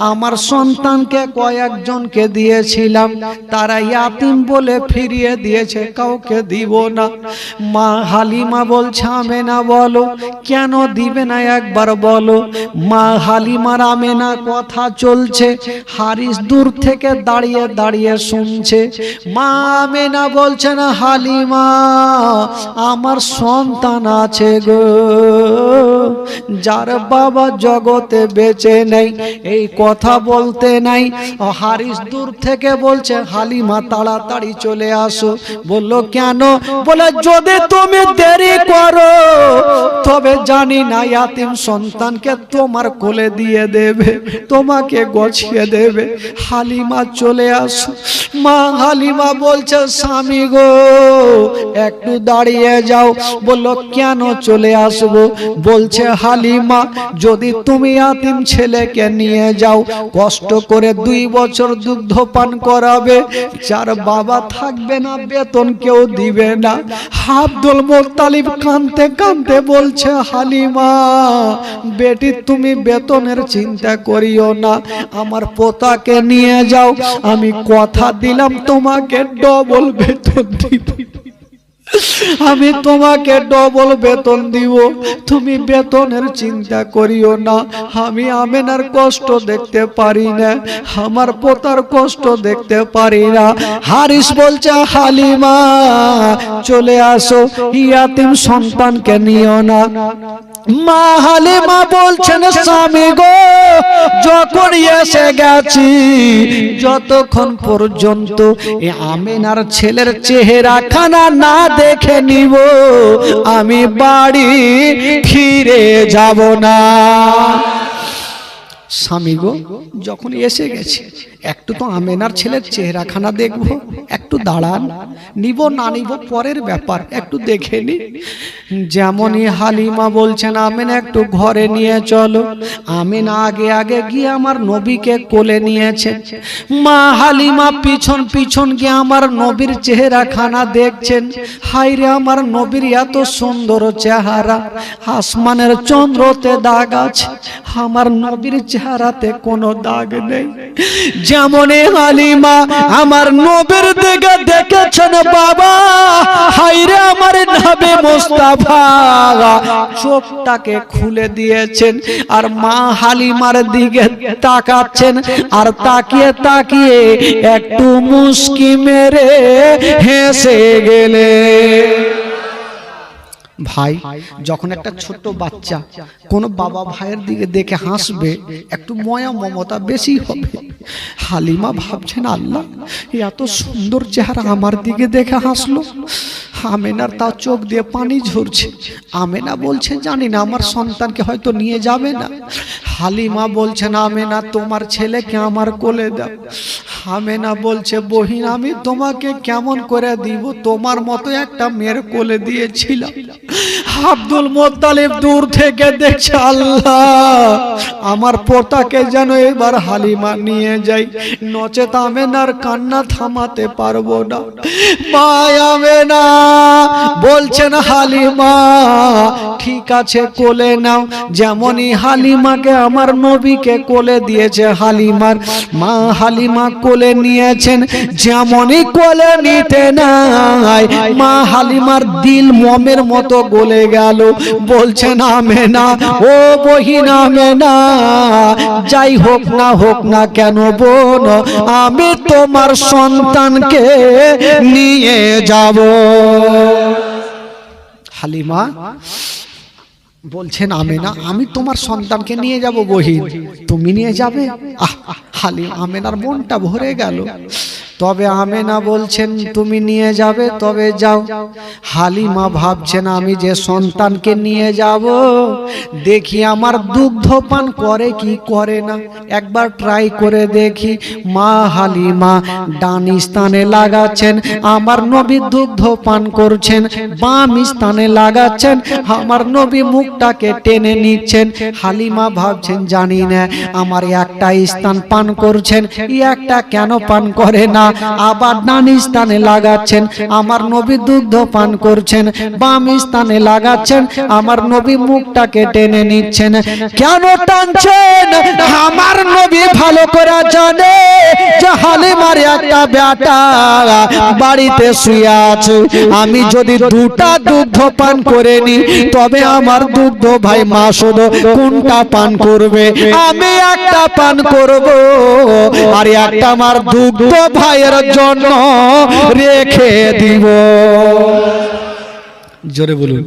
আমার সন্তানকে কয়েকজনকে দিয়েছিলাম, তারা ইয়াতিম বলে ফিরিয়ে দিয়েছে, কাউকে দিব না। মা হালিমা বলছে আমেনা বলো কেন দিবে না একবার বলো। মা হালিমার আমেনা কথা চলছে, হারিস দূর থেকে দাঁড়িয়ে দাঁড়িয়ে শুনছে। মা আমেনা বলছেন হালিমা আমার সন্তান আছে গো, যার বাবা জগতে বেঁচে নেই, এই কথা বলতে নাই। হারিস দূর থেকে বলছে হালিমা তাড়াতাড়ি চলে আসো। বলল কেন? বলে যদি তুমি দেরি করো তবে জানি না ইয়াতিম সন্তানকে তোমার কোলে দিয়ে দেবে, তোমাকে গছিয়ে দেবে। হালিমা চলে আসো। মা হালিমা বলছে স্বামী গো একটু দাঁড়িয়ে যাও। বলল কেন চলে আসবো? বলছে হালিমা যদি তুমি ইয়াতিম ছেলেকে নিয়ে যাও, কষ্ট করে 2 বছর দুগ্ধ পান করাবে, যার বাবা থাকবে না বেতন কেউ দিবে না। আব্দুল মুত্তালিব কাঁদতে কাঁদতে বলছে হালিমা বেটি তুমি বেতনের চিন্তা করিও না, আমার পোতাকে নিয়ে যাও, আমি কথা দিলাম তোমাকে ডবল বেতন দিব, আমি তোমাকে ডবল বেতন দিব, তুমি বেতনের চিন্তা করিও না। আমি আমেনার কষ্ট দেখতে পারি না, আমার পোতার কষ্ট দেখতে পারি না। হারিস বলছে হালিমা চলে আসো, ইয়াতিম সন্তানকে নিও না। মা হালিমা বলছেন স্বামী গো যখন এসে গেছি, যতক্ষণ পর্যন্ত এই আমেনার ছেলের চেহারা খানা না দেখে নিব আমি বাড়ি ফিরে যাব না। স্বামী গো যখন এসে গেছে একটু তো আমেনার ছেলের চেহারাখানা দেখবো, একটু দাঁড়ান, নিব না নিব পরের ব্যাপার, একটু দেখে নি। যেমনই হালিমা বলছেন আমেনা একটু ঘরে নিয়ে চলো। আমেনা আগে আগে গিয়ে আমার নবীকে কোলে নিয়েছে। মা হালিমা পিছন পিছন গিয়ে আমার নবীর চেহারাখানা দেখছেন। হায় রে আমার নবীর এত সুন্দর চেহারা, আসমানের চন্দ্রতে দাগ আছে, আমার নবীর চেহারাতে কোনো দাগ নেই। যেমনই হালিমা আমার নবীর দিকে দেখেছেন বাবা, হায় রে আমার নবী মুস্তাফা চোখটাকে খুলে দিয়েছেন, আর মা হালিমার দিকে তাকাচ্ছেন, আর তাকিয়ে তাকিয়ে একটু মুস্কি মেরে হেসে গেলে। ভাই যখন একটা ছোট্ট বাচ্চা কোন বাবা ভাইয়ের দিকে দেখে হাসবে একটু ময়া মমতা বেশি হবে। হালিমা ভাবছেন আল্লাহ এত সুন্দর চেহারা আমার দিকে দেখে হাসলো। আমেনার তাও চোখ দিয়ে পানি ঝরছে। আমেনা বলছে জানি না আমার সন্তানকে হয়তো নিয়ে যাবে না। হালিমা বলছেন আমেনা তোমার ছেলেকে আমার কোলে দাও। আমেনা বলছে বহিন আমি তোমাকে কেমন করে দিব, তোমার মতো একটা মেয়ের কোলে দিয়েছিলাম। আব্দুল মুত্তালিব দূর থেকে দেখছে আল্লাহ আমার পোতাকে যেন এবার হালিমা নিয়ে যাই, নচেত আমেনার কান্না থামাতে পারবো না। মা আমেনা বলছেন হালিমা ঠিক আছে কোলে নাও। যেমনই হালিমাকে আমার নবীকে কোলে দিয়েছে হালিমার মা হালিমা কোলে নিয়েছেন। যেমনই কোলে নিতে নাই মা হালিমার দিল মোমের মতো গলে গেল। বলছেন আমেনা, ও বহিন আমেনা, যাই হোক না কেন বোন, আমি তোমার সন্তানকে নিয়ে যাব। হালিমা বলছেন আমেনা, আমি তোমার সন্তানকে নিয়ে যাব বহিন, তুমি নিয়ে যাবে? হালিমা আমেনার মনটা ভরে গেল। তবে আমেনা বলছেন তুমি নিয়ে যাবে, তবে যাও। হালিমা ভাবছেন আমি যে সন্তানকে নিয়ে যাব, দেখি আমার দুগ্ধ পান করে কি করে না, একবার ট্রাই করে দেখি। মা হালিমা ডান স্থানে লাগাচ্ছেন, আমার নবী দুগ্ধ পান করছেন। বাম স্থানে লাগাচ্ছেন, আমার নবী মুখটাকে টেনে নিচ্ছেন। হালিমা ভাবছেন জানি না আমার একটা স্থান পান করছেন, একটা কেন পান করে না। আবার ডান স্থানে লাগাচ্ছেন, আমার নবী দুগ্ধ পান করছেন। বাম স্থানে লাগাচ্ছেন, আমার নবী মুখটাকে টেনে নিচ্ছেন। কেন টানছেন? আমার নবী ভালো করে জানে যে হালিমার একটা বেটা বাড়িতে শুয়ে আছে। আমি যদি দুটা দুগ্ধ পান করে নি, তবে আমার দুগ্ধ ভাই মাসুদ কোনটা পান করবে? আমি একটা পান করব, আর একটা আমার দুগ্ধ ভাইয়ের জন্য রেখে দিব। জোরে বলুন।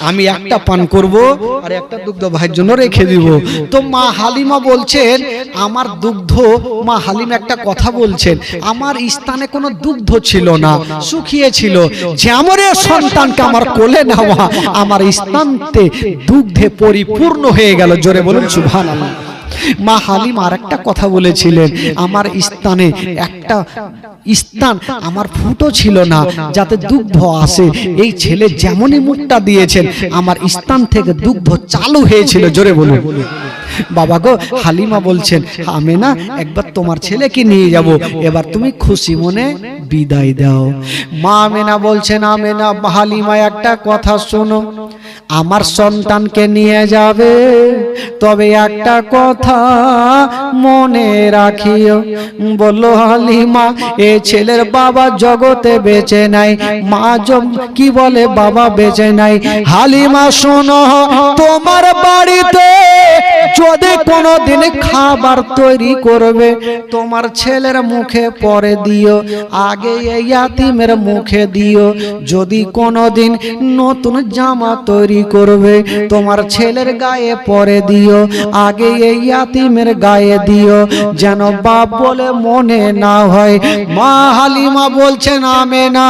আমি একটা পান করব, আর একটা দুগ্ধ ভাইয়ের জন্য রেখে দিব। তো মা হালিমা বলছেন আমার দুগ্ধ, মা হালিমা একটা কথা বলছেন, আমার স্থানে কোনো দুগ্ধ ছিল না, শুকিয়ে ছিল। যেমন সন্তানকে আমার কোলে নেওয়া, আমার স্থানতে দুগ্ধে পরিপূর্ণ হয়ে গেল। জোরে বলুন সুবহানাল্লাহ। মা হালিমা আর একটা কথা বলেছিলেন, আমার স্থানে একটা স্থান আমার ফুটো ছিল না যাতে দুগ্ধ আসে। এই ছেলে যেমনই মুখটা দিয়েছেন, আমার স্থান থেকে দুগ্ধ চালু হয়েছিল। জোরে বলুন। বাবা গো, হালিমা বলছেন আমেনা একবার তোমার ছেলেকে নিয়ে যাব, এবার তুমি খুশি মনে বিদায় দাও। মা আমেনা বলছেন আমেনা হালিমা একটা কথা শোনো, আমার সন্তানকে নিয়ে যাবে, তবে একটা কথা মনে রাখিও। বলল হালিমা এ ছেলের বাবা জগতে বেঁচে নাই, মা কি বলে বাবা বেঁচে নাই। হালিমা শোনো, তোমার বাড়িতে যদি কোনোদিন খাবার তৈরি করবে, তোমার ছেলের মুখে পরে দিও, আগে এই ইয়াতিমের মুখে দিও। যদি কোনোদিন নতুন জামা তৈরি করবে, তোমার ছেলের গায়ে পরে দিও, আগে এই ইয়াতিমের গায়ে দিও, যেন বাপ বলে মনে না হয়। মা হালিমা বলছেন আমেনা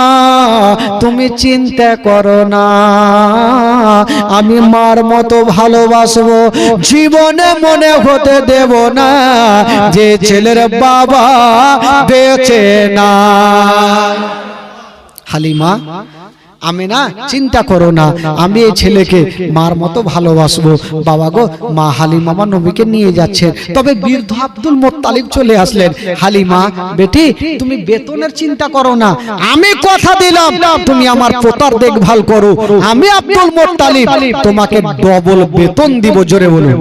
তুমি চিন্তা করো না, আমি মার মতো ভালোবাসবো, জীবনে মনে হতে দেব না যে ছেলের বাবা বেঁচে না। হালিমা আমেনা চিন্তা করো না, আমি এই ছেলেকে মার মতো ভালোবাসবো। বাবা গো, মা হালিমা আমার নবীকে নিয়ে যাচ্ছেন। তবে বৃদ্ধ আব্দুল মুত্তালিব চলে আসলেন। হালিমা বেটি তুমি বেতনের চিন্তা করো না, আমি কথা দিলাম তুমি আমার পোতার দেখভাল করো, আমি আব্দুল মুত্তালিব তোমাকে ডবল বেতন দিব। জোরে বলুন।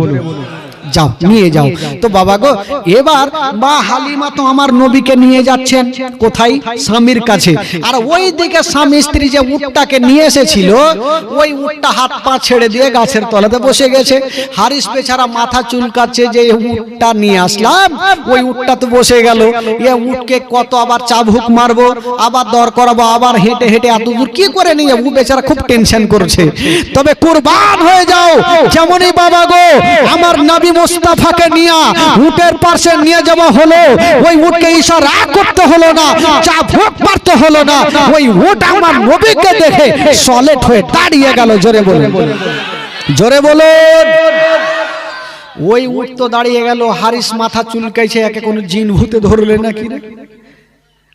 যাও নিয়ে যাও। তো বাবা গো, এবার মা হালিমা তো আমার নবীকে নিয়ে যাচ্ছেন কোথায়? স্বামীর কাছে। আর ওই দিকে স্বামী স্ত্রী যে উটটাকে নিয়ে এসেছিল, ওই উটটা হাত পা ছেড়ে দিয়ে গাছের তলাতে বসে গেছে। হারিস বেচারা মাথা চুলকাচ্ছে যে উটটা নিয়ে আসলাম, ওই উটটা তো বসে গেল। এ উটকে কত আবার চাবুক মারবো, আবার দর করাবো, আবার হেঁটে হেঁটে এত দূর কি করে নিয়ে যাবো? বেচারা খুব টেনশন করছে। তবে কুরবান হয়ে যাও, যেমনই বাবা গো আমার নবী মুস্তাফাকে নিয়ে উটের পাশে নিয়ে যাওয়া হলো, ওই উটকে ইশারা করতে হলো না, চাবুক মারতে হলো না, ওই উট আমার নবীকে দেখে সলেট হয়ে দাঁড়িয়ে গেল। জোরে বলুন, জোরে বলুন। ওই উট তো দাঁড়িয়ে গেল। হারিস মাথা চুলকাইছে, একে কোনো জিন ভূতে ধরলে নাকি রে?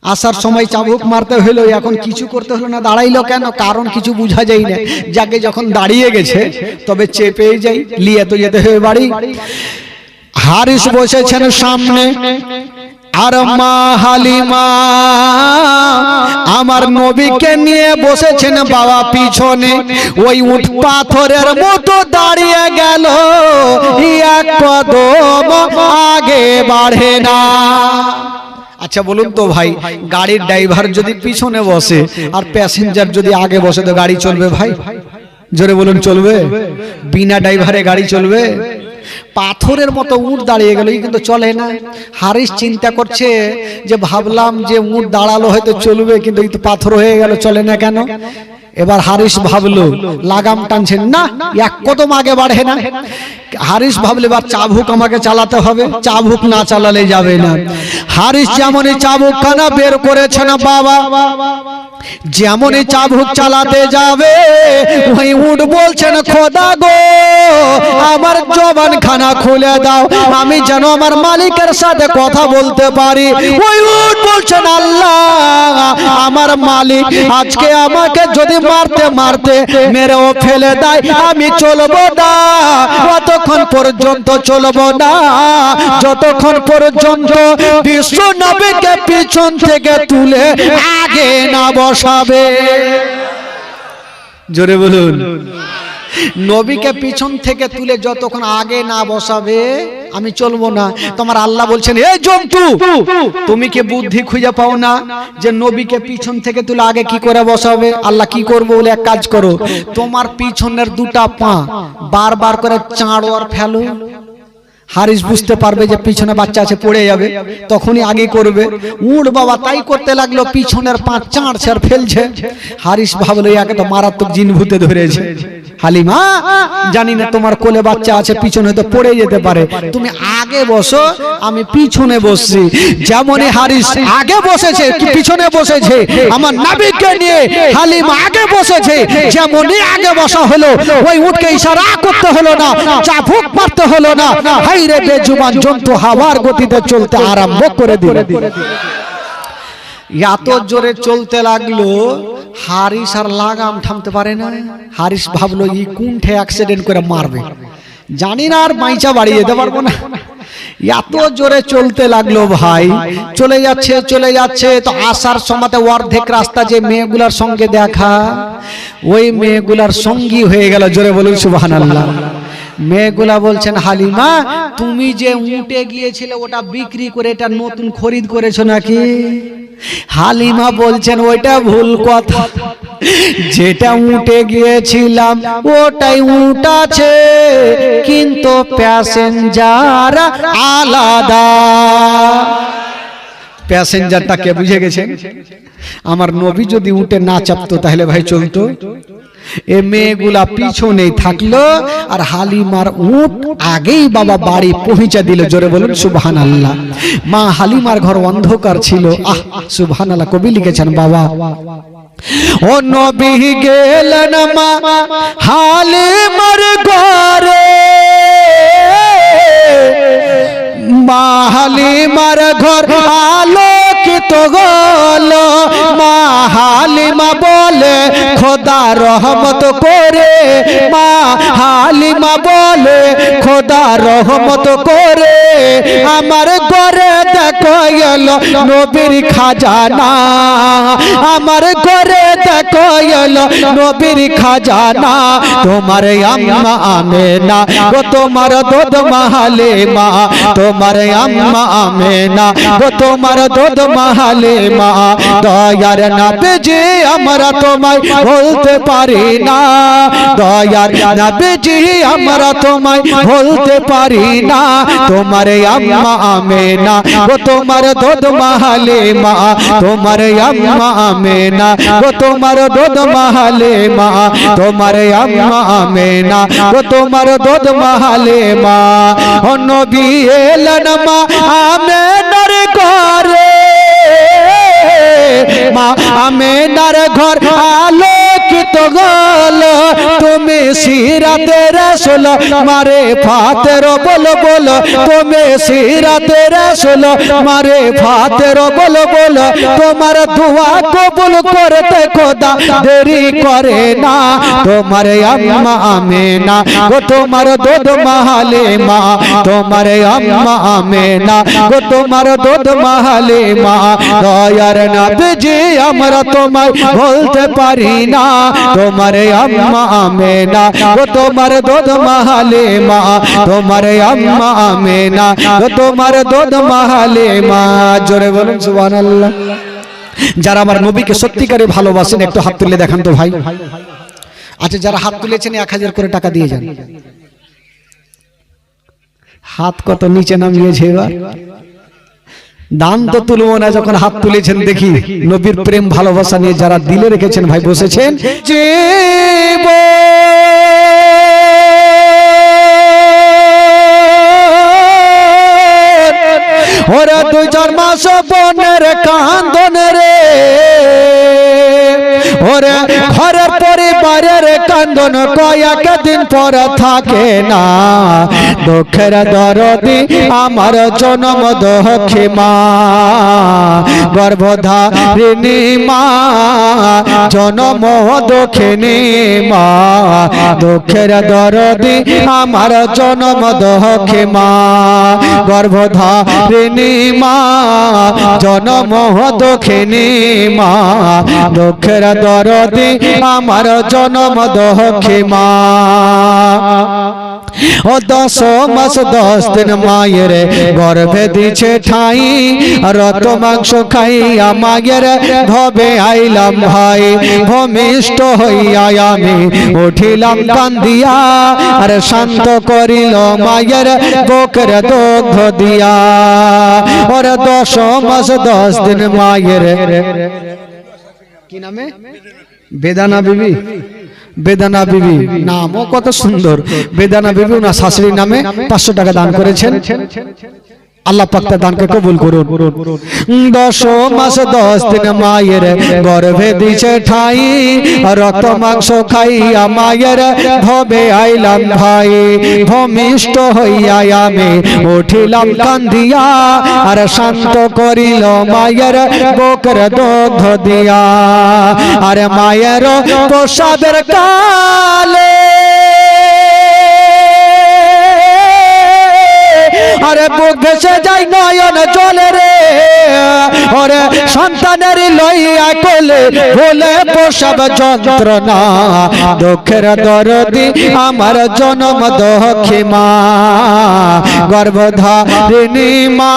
আসার সময় চাবুক মারতে হলো, এখন কিছু করতে হলো না, দাঁড়াইলো কেন? কারণ কিছু বুঝা যায় না। যাকে যখন দাঁড়িয়ে গেছে তবে চেপেই যাই, লিয়ে তো যেতে হবে বাড়ি। হারিস বসেছেন সামনে, আর মা হালিমা আমার নবীকে নিয়ে বসেছেন বাবা পিছনে। ওই উট পাথরের মতো দাঁড়িয়ে গেল, এক কদম আগে বাড়ে না। আচ্ছা বলুন তো ভাই, গাড়ির ড্রাইভার যদি পিছনে বসে আর প্যাসেঞ্জার যদি আগে বসে, তো গাড়ি চলবে ভাই? জোরে বলুন চলবে? বিনা ড্রাইভারে গাড়ি চলবে? পাথরের মতো উট দাঁড়িয়ে গেল, কিন্তু চলে না। হারিস চিন্তা করছে যে ভাবলাম যে উট দাঁড়ালো হয়তো চলবে, কিন্তু এই তো পাথর হয়ে গেল, চলে না কেন? এবার হারিস ভাবলো, লাগাম টানছেন না, এক কদম আগে বাড়ে না। হারিস ভাবলে এবার চাবুক আমাকে চালাতে হবে, চাবুক না চালালে যাবে না। হারিস যেমনই চাবুক খানা বের করেছে না বাবা, যেমনই চাবুক চালাতে যাবে ওই উট বলছেন খোদা গো আমার জবান খানা খুলে দাও, আমি যেন আমার মালিকের সাথে কথা বলতে পারি। ওই উট বলছেন আল্লাহ আমার মালিক আজকে আমাকে যদি মারতে মারতে মেরেও ফেলে দেয় আমি চলবো না, ততক্ষণ পর্যন্ত চলবো না যতক্ষণ পর্যন্ত বিশ্ব নবীকে পিছন থেকে তুলে আগে না বসাবে। জোরে বলুন, নবীকে পিছন থেকে তুলে যতক্ষণ আগে না বসাবে আমি চলবো না। তোমার আল্লাহ বলছেন এই জন্তু তুমি কি বুদ্ধি খুঁজে পাও না যে নবীকে পিছন থেকে তুলে আগে কি করে বসাবে? আল্লাহ কি করবো বলে এক কাজ করো, তোমার পিছনের দুটা পা বারবার করে চাঁড়ো আর ফেলো। হারিস বুঝতে পারবে যে পিছনে বাচ্চা আছে পড়ে যাবে, তখনই আগে করবে। উঠ বাবা তাই করতে লাগলো, পিছনের পা চাঁড়ছে আর ফেলছে। হারিস ভাবলো একে তো মারাত্মক জিন ভূতে ধরেছে। হালিমা জানি না তোমার কোলে বাচ্চা আছে, পিছনে তো পড়ে যেতে পারে, তুমি আগে বসো আমি পিছনে বসছি। যেমনই হারিস আগে বসেছে কি পিছনে বসেছে, আমার নবীকে নিয়ে হালিমা আগে বসেছে, যেমনই আগে বসা হলো ওই উটকে ইশারা করতে হলো না, চাবুক মারতে হলো না, হাইরে বেজুবান জন্তু হাওয়ার গতিতে চলতে আরম্ভ করে দিল। এত জোরে চলতে লাগলো হারিস আর লাগাম থামতে পারে না। হারিস ভাবলো এই কুণ্ঠে অ্যাক্সিডেন্ট করে মারবে, জানি না আর মাইচা বাড়ি যেতে পারবো না। এত জোরে চলতে লাগলো ভাই, চলে যাচ্ছে চলে যাচ্ছে। তো আসার সময়তে অর্ধেক রাস্তা যে মেয়েগুলার সঙ্গে দেখা, ওই মেয়েগুলার সঙ্গী হয়ে গেল। জোরে বলুন সুবহানাল্লাহ। মেয়েগুলা বলছেন হালিমা তুমি যে উঠে গিয়েছিলে ওটা বিক্রি করে এটা নতুন খরিদ করেছো নাকি? হালিমা বলছেন ওইটা ভুল কথা, যেটা উঠে গিয়েছিলাম ওটাই উট আছে, কিন্তু প্যাসেঞ্জার আলাদা। প্যাসেঞ্জারটা কে বুঝে গেছেন? আমার নবী যদি উঠে না চাপতো তাহলে ভাই চলতো? এ মেয়েগুলা পিছনে থাকলো আর হালিমার উট আগেই বাবা বাড়ি পৌঁছে দিল। জোরে বলুন সুবহানাল্লাহ। মা হালিমার ঘর অন্ধকার ছিল। আহ সুবহানাল্লাহ, কবি লিখেছেন বাবা ও নবী গেলেন মা হালিমার ঘরে, মা হালিমার ঘর আলোকিত হলো। মা হালিমা বলে খোদা রহমত করে, মা হালিমা বলে খোদা রহমত করে, আমার ঘরে দেখো এলো নবীর খাজানা, আমার ঘরে দেখো এলো নবীর খাজানা। তোমার আম্মা আমেনা গো তোমার দুধ মাহালে মা, তোমার আম্মা আমেনা গো তোমার দুধ মাহালে মা। দয়ার নবীজি আমরা তোমায় বলতে পারি না, দয়ার নবীজি আমরা তোমায় বলতে পারি না। তোমার আম্মা আমেনা গো তোমার দুধ মাহালে মা, তোমার আম্মা আমেনা গো তোমার দুধ মাহালে মা, তোমার আম্মা আমেনা গো তোমার দুধ মাহালে মা। ও নবী এলেন মা আমেনার ঘরে, মা আমেনার ঘর আলোকিত হলো। তুমি সিরাতে রাসূল মারে ফাতের বল বল, তুমি সিরাতে রাসূল মারে ফাতের বল বল। তোমার দোয়া কবুল করতে খোদা দেরি করে না। তোমার আম্মা আমেনা গো তোমার দুধ মাহালে মা, তোমার আম্মা আমেনা গো তোমার দুধ মাহালে মা। দয়ার নবীজি আমরা তোমায় বলতে পারি না, তোমার আম্মা আমেনা গো তোমার দুধ মাহালে মা, তোমার আম্মা আমেনা গো তোমার দুধ মাহালে মা। জোরে বলুন সুবহানাল্লাহ। যারা আমার নবীকে সত্যিকারে ভালোবাসেন একটু হাত তুলে দেখান তো ভাই। আচ্ছা, যারা হাত তুলেছেন 1000 করে টাকা দিয়ে যান। হাত কত নিচে নামিয়েছে এবার। দান তো তুলবো না, যখন হাত তুলেছেন দেখি। নবীর প্রেম ভালোবাসা নিয়ে যারা দিলে রেখেছেন ভাই বসেছেন। ওরা 2-4 মাস বনের কান্দন রে, ওরে ঘরের পরিবারের কান্দন কয়েক দিন পর থাকে না। দুঃখের দরদি আমার জনম দুঃখী মা, গর্ভধারিণী মা, জনম দুঃখিনী মা। দুঃখের দরদি আমার জনম দুঃখী মা, গর্ভধারিণী মা, জনম দুঃখিনী মা। দুঃখের দরদি আমার জনম দুঃখী মা। ও 10 মাস 10 দিন মায়ের গর্ভে দিছে ঠাই, রত মাংস খাইয়া মায়ের ভবে আইলাম ভাই। ভূমিষ্ঠ হইয়া আমি উঠিলাম কান্দিয়া, আর শান্ত করিল মায়ের বুকের দুগ্ধ দিয়া। ওর 10 মাস 10 দিন মায়ের কি নামে? বেদানা বিবি। বেদানা বিবি নামও কত সুন্দর। বেদানা বিবি ওনার শাশুড়ির নামে 500 টাকা দান করেছেন। আল্লাহ পাক তার দানকে কবুল করুন। 10 মাস 10 দিন মায়ের গর্ভে দিছে ঠাই, রক্ত মাংস খাইয়া মায়ের ভবে আইলাম ভাই। ভূমিষ্ঠ হইয়া আমি উঠিলাম কান্দিয়া, আর শান্ত করিল মায়ের বুকের দুগ্ধ দিয়া। আর মায়ের প্রসাবের কালে আরে বুক ভেসে যায় নয়ন জলে রে, ওরে সন্তানের লইয়া কোলে ভুলে প্রসব যন্ত্রণা। দুঃখের দরদি আমার জনম দুঃখী মা, গর্ভধারিণী মা,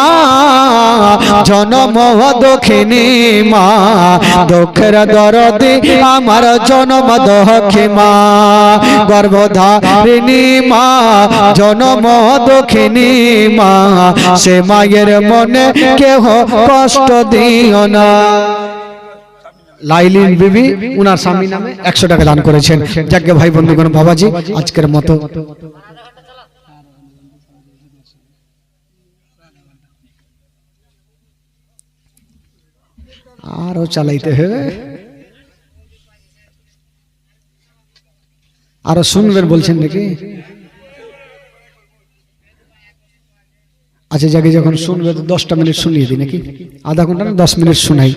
জনম দুঃখিনী মা। দুঃখের দরদি আমার জনম দুঃখী মা, গর্ভধারিণী মা, জনম দুঃখিনী মা। সে মায়ের মনে কেহ কষ্ট দিও না। লাইলিন বিবি উনার স্বামী নামে 100 টাকা দান করেছেন। যাকে ভাই বন্ধুগণ, বাবাজি আজকের মতো আরো চালাইতে হবে, আরো শুনবেন বলছেন নাকি? আচ্ছা, যাকে যখন শুনবে 10টা মিনিট শুনিয়ে দিই নাকি? আধা ঘন্টা না 10 মিনিট শুনাই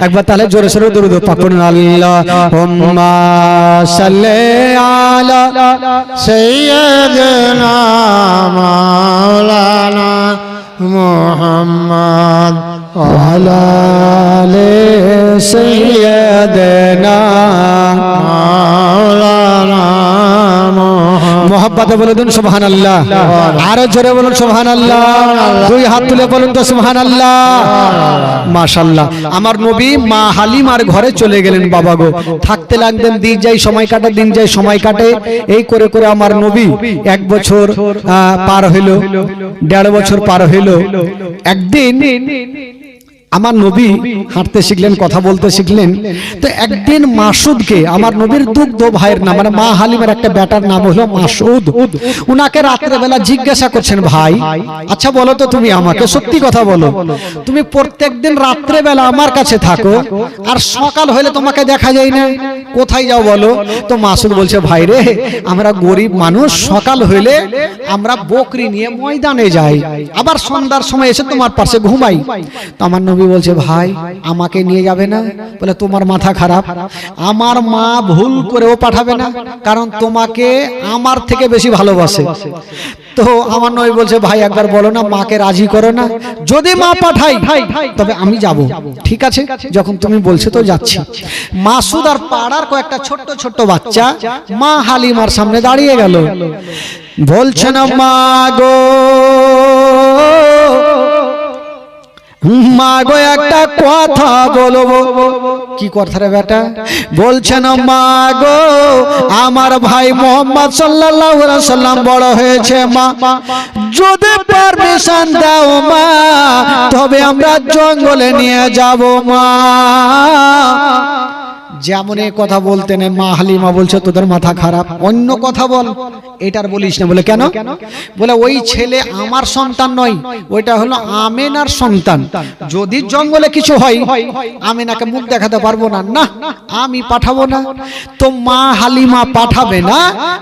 একবার। তাহলে জোরে সোরে দরুদ পাক পড়ুন। আল্লাহুম্মা সাল্লি আলা সাইয়্যিদিনা মাওলানা মুহাম্মদ ওয়া আলা আলি সাইয়্যিদিনা মাওলানা মোহাব্বতে বলে দিন সুবহানাল্লাহ। আরো জোরে বলুন সুবহানাল্লাহ। 2 হাত তুলে বলুন তো সুবহানাল্লাহ। মাশাআল্লাহ। আমার নবী মা হালিমার ঘরে চলে গেলেন বাবা গো। থাকতে লাগলেন, দিন যায় সময় কাটে, দিন যায় সময় কাটে। এই করে করে আমার নবী 1 বছর পার হইল, 1.5 বছর পার হইল। একদিন আমার নবী হাঁটতে শিখলেন, কথা বলতে শিখলেন। তো একদিন মাসুদকে, আমার নবীর দুগ্ধ ভাইয়ের নাম, মানে মা হালিমার একটা বেটার নাম হলো মাসুদ, উনাকে রাত্রে বেলা জিজ্ঞাসা করছেন, ভাই আচ্ছা বলো তো, তুমি আমাকে সত্যি কথা বলো, তুমি প্রত্যেকদিন রাত্রে বেলা আমার কাছে থাকো, আর সকাল হলে তোমাকে দেখা যায় না, কোথায় যাও বলো? তো মাসুদ বলছে, ভাই রে, আমরা গরিব মানুষ, সকাল হইলে আমরা বকরি নিয়ে ময়দানে যাই, আবার সন্ধ্যার সময় এসে তোমার পাশে ঘুমাই। তো আমার নবী বলছে, ভাই আমাকে নিয়ে যাবে না? বলে, তোমার মাথা খারাপ, আমার মা ভুল করেও পাঠাবে না, কারণ তোমাকে আমার থেকে বেশি ভালোবাসে। তো আমার নবী বলছে, ভাই একবার বলো না, মাকে রাজি করো না, যদি মা পাঠাই তবে আমি যাব। ঠিক আছে, যখন তুমি বলছো তো যাচ্ছি। মাসুদ আর পাড়ার কয়েকটা ছোট্ট ছোট্ট বাচ্চা মা হালিমার সামনে দাঁড়িয়ে গেল, বলছে না, মা গো মা গো একটা কথা বলবো। কি কথা রে বেটা? বলছেন মা গো আমার ভাই মোহাম্মদ সাল্লাল্লাহু আলাইহি ওয়াসাল্লাম বড় হয়েছে মা, যদি পারমিশন দাও মা তবে আমরা জঙ্গলে নিয়ে যাব মা। যেমন এই কথা বলতে নেই, মা হালিমা বলছে তোদের মাথা খারাপ, অন্য কথা বল, এটার বলিস না। বলে কেন? বলে ওই ছেলে আমার সন্তান নয়, ওইটা হলো আমেনার সন্তান। যদি জঙ্গলে কিছু হয় আমেনাকে মুখ দেখাতে পারবো না, না আমি পাঠাবো না। তো মা হালিমা পাঠাবে না,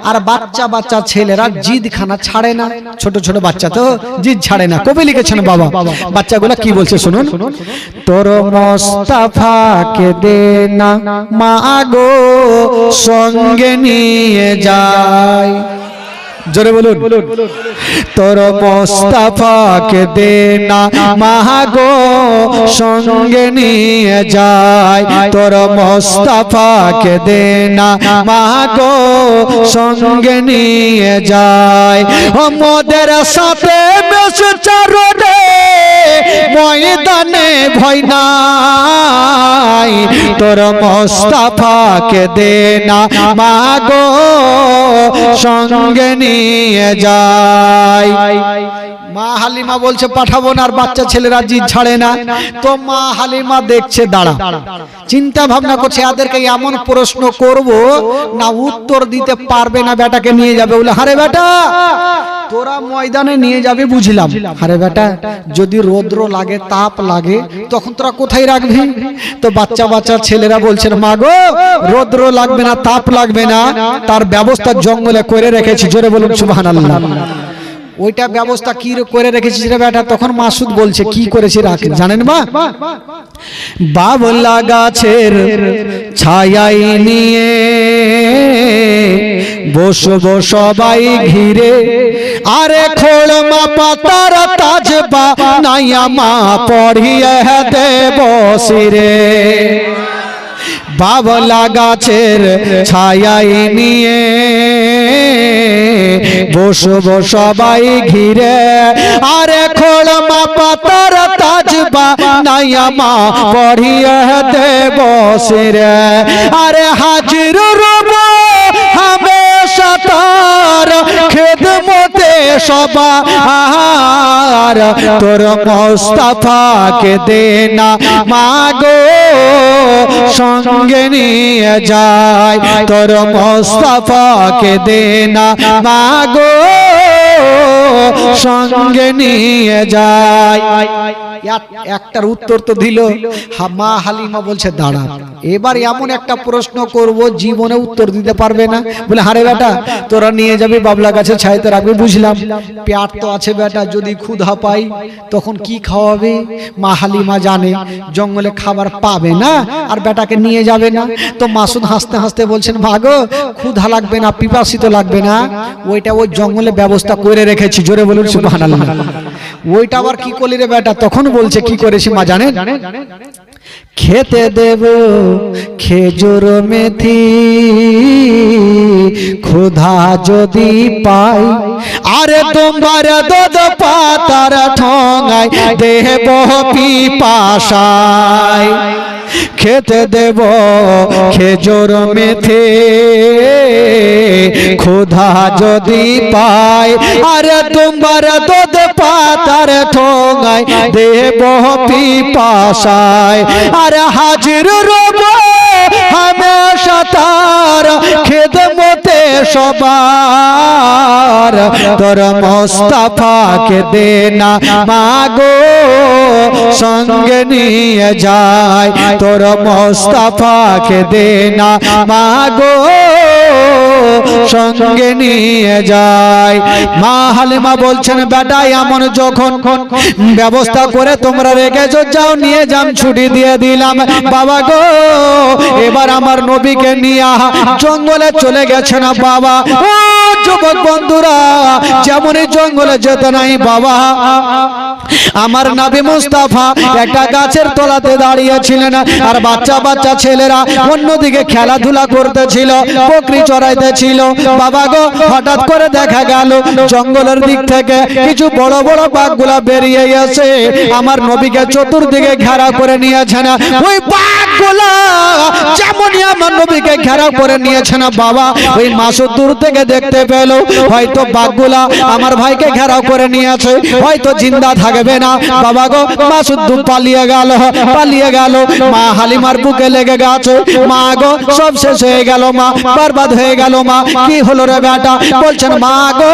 আর বাচ্চা বাচ্চা ছেলেরা জিদ খানা ছাড়ে না, ছোট ছোট বাচ্চা তো জিদ ছাড়ে না। কবি লিখেছেন বাবা, বাচ্চাগুলা কি বলছে শুনুন। তোর মোস্তাফাকে দে না মা গো সঙ্গে নিয়ে যায়। জোরে বলুন। তোর মোস্তাফাকে দে না মা গো সঙ্গে নিয়ে যায়। তোর মোস্তাফাকে দে না মা গো সঙ্গে নিয়ে যায়। মোদের সাথে বেশ চারণে ময়দানে ভয় নাই। তোর মোস্তাফাকে দে না মা গো সঙ্গে নিয়ে যায়। মা হালিমা বলছে পাঠাবো না, আর বাচ্চা ছেলেরা জিদ ছাড়ে না। তো মা হালিমা দেখছে দাঁড়া, চিন্তা ভাবনা করছে এদেরকে এমন প্রশ্ন করব না উত্তর দিতে পারবে না, বেটাকে নিয়ে যাবে। বলে হারে বেটা তোরা ময়দানে নিয়ে যাবে বুঝলাম, আরে বেটা যদি রৌদ্র লাগে তাপ লাগে তখন তোরা কোথায় রাখবি? তো বাচ্চা বাচ্চা ছেলেরা বলছেন মা গো রৌদ্র লাগবে না, তাপ লাগবে না, তার ব্যবস্থা জঙ্গলে করে রেখেছি। জোরে বলুন সুবহানাল্লাহ। ওইটা ব্যবস্থা কি করে রেখেছিস রে বেটা? তখন মাসুদ বলছে কি করেছি রাখেন জানেন মা? বাবলা গাছের ছায়াই নিয়ে বসবো সবাই ঘিরে, আরে খোলমা পাতার তাজবা নাইয়া মা পড়িয়ে দেব শিরে। বাবলা গাছের ছায়াই নিয়ে বসবো সবাই ঘিরে, আরে খোলমা পাতার তাজবা নাইয়া মা পড়িয়ে দেব শিরে। আরে হাজির রব হামেশা তার খেদমতে সবার। তোর মোস্তাফাকে দে না মা গো সঙ্গে নিয়ে যায়। তোর মোস্তাফাকে দে না মা গো সঙ্গে নিয়ে যায়। একটার উত্তর তো দিল। মা হালিমা বলছে দাঁড়া, এবার এমন একটা প্রশ্ন করব জীবনে উত্তর দিতে পারবে না। বলে হারে বেটা তোরা নিয়ে যাবি বাবলা গাছে ছাইতে রাখবি বুঝলাম, পেট তো আছে বেটা, যদি ক্ষুধা পাই তখন কি খাওয়াবে? মা হালিমা জানে জঙ্গলে খাবার পাবে না আর বেটাকে নিয়ে যাবে না। তো মাসুদ হাসতে হাসতে বলছেন ভাগো ক্ষুধা লাগবে না, পিপাসিত লাগবে না, ওইটা ওই জঙ্গলে ব্যবস্থা করে রেখেছি। জোরে বলুন সুবহানাল্লাহ। ওইটা আবার কি করলি রে বেটা? তখন বলছে কি করেছি মা জানেন? খেতে দেব খেজুর মেথি ক্ষুধা যদি পাই, আরে তোমার দুধ পাতার ঠোঙায় দেব পিপাসায়। খেতে দেব খেজুর মেথি ক্ষুধা যদি পাই, আরে তোমার দুধ পাতার ঠোঙায় দেব পিপাসায়। আরে হাজির রব হামেশা তার খেদমতে সবার। তোর মোস্তাফাকে দে না মা গো সঙ্গে নিয়ে যায়। তোর মোস্তাফাকে দে না মা গো সঙ্গে নিয়ে যায়। মা হালিমা বলছেন বেটা এমন যখন ব্যবস্থা করে তোমরা রেখে যাও, নিয়ে যান, ছুটি দিয়ে দিলাম। বাবা গো এবার আমার নবীকে নিয়ে জঙ্গলে চলে গেছে না বাবা, ও যুবক বন্ধুরা, যেমনই জঙ্গলে যেতে নাই বাবা, আমার নবী মুস্তাফা একটা গাছের তলাতে দাঁড়িয়েছিলেন, আর বাচ্চা বাচ্চা ছেলেরা অন্যদিকে খেলাধুলা করতেছিল, বকরি চড়াইতেছিল। বাবা গো, হঠাৎ করে দেখা গেল জঙ্গলের দিক থেকে কিছু বড় বড় বাঘগুলা বেরিয়ে এসে আমার নবীকে চতুর্দিকে ঘেরাও করে নিয়েছেন। ওই বাঘগুলা যেমনই আমার নবীকে ঘেরাও করে নিয়েছেন বাবা, ওই মাসুদ দূর থেকে দেখতে পেল হয়তো বাঘগুলা আমার ভাইকে ঘেরাও করে নিয়েছে, হয়তো জিন্দা থাকবে না। বাবা গো, মাসুদ পালিয়ে গেল। মা হালিমার বুকে লেগে গেছে। মা গো, সব শেষ হয়ে গেল, মা বরবাদ হয়ে গেল। মা কি হলো রে বেটা? বলছেন মা গো,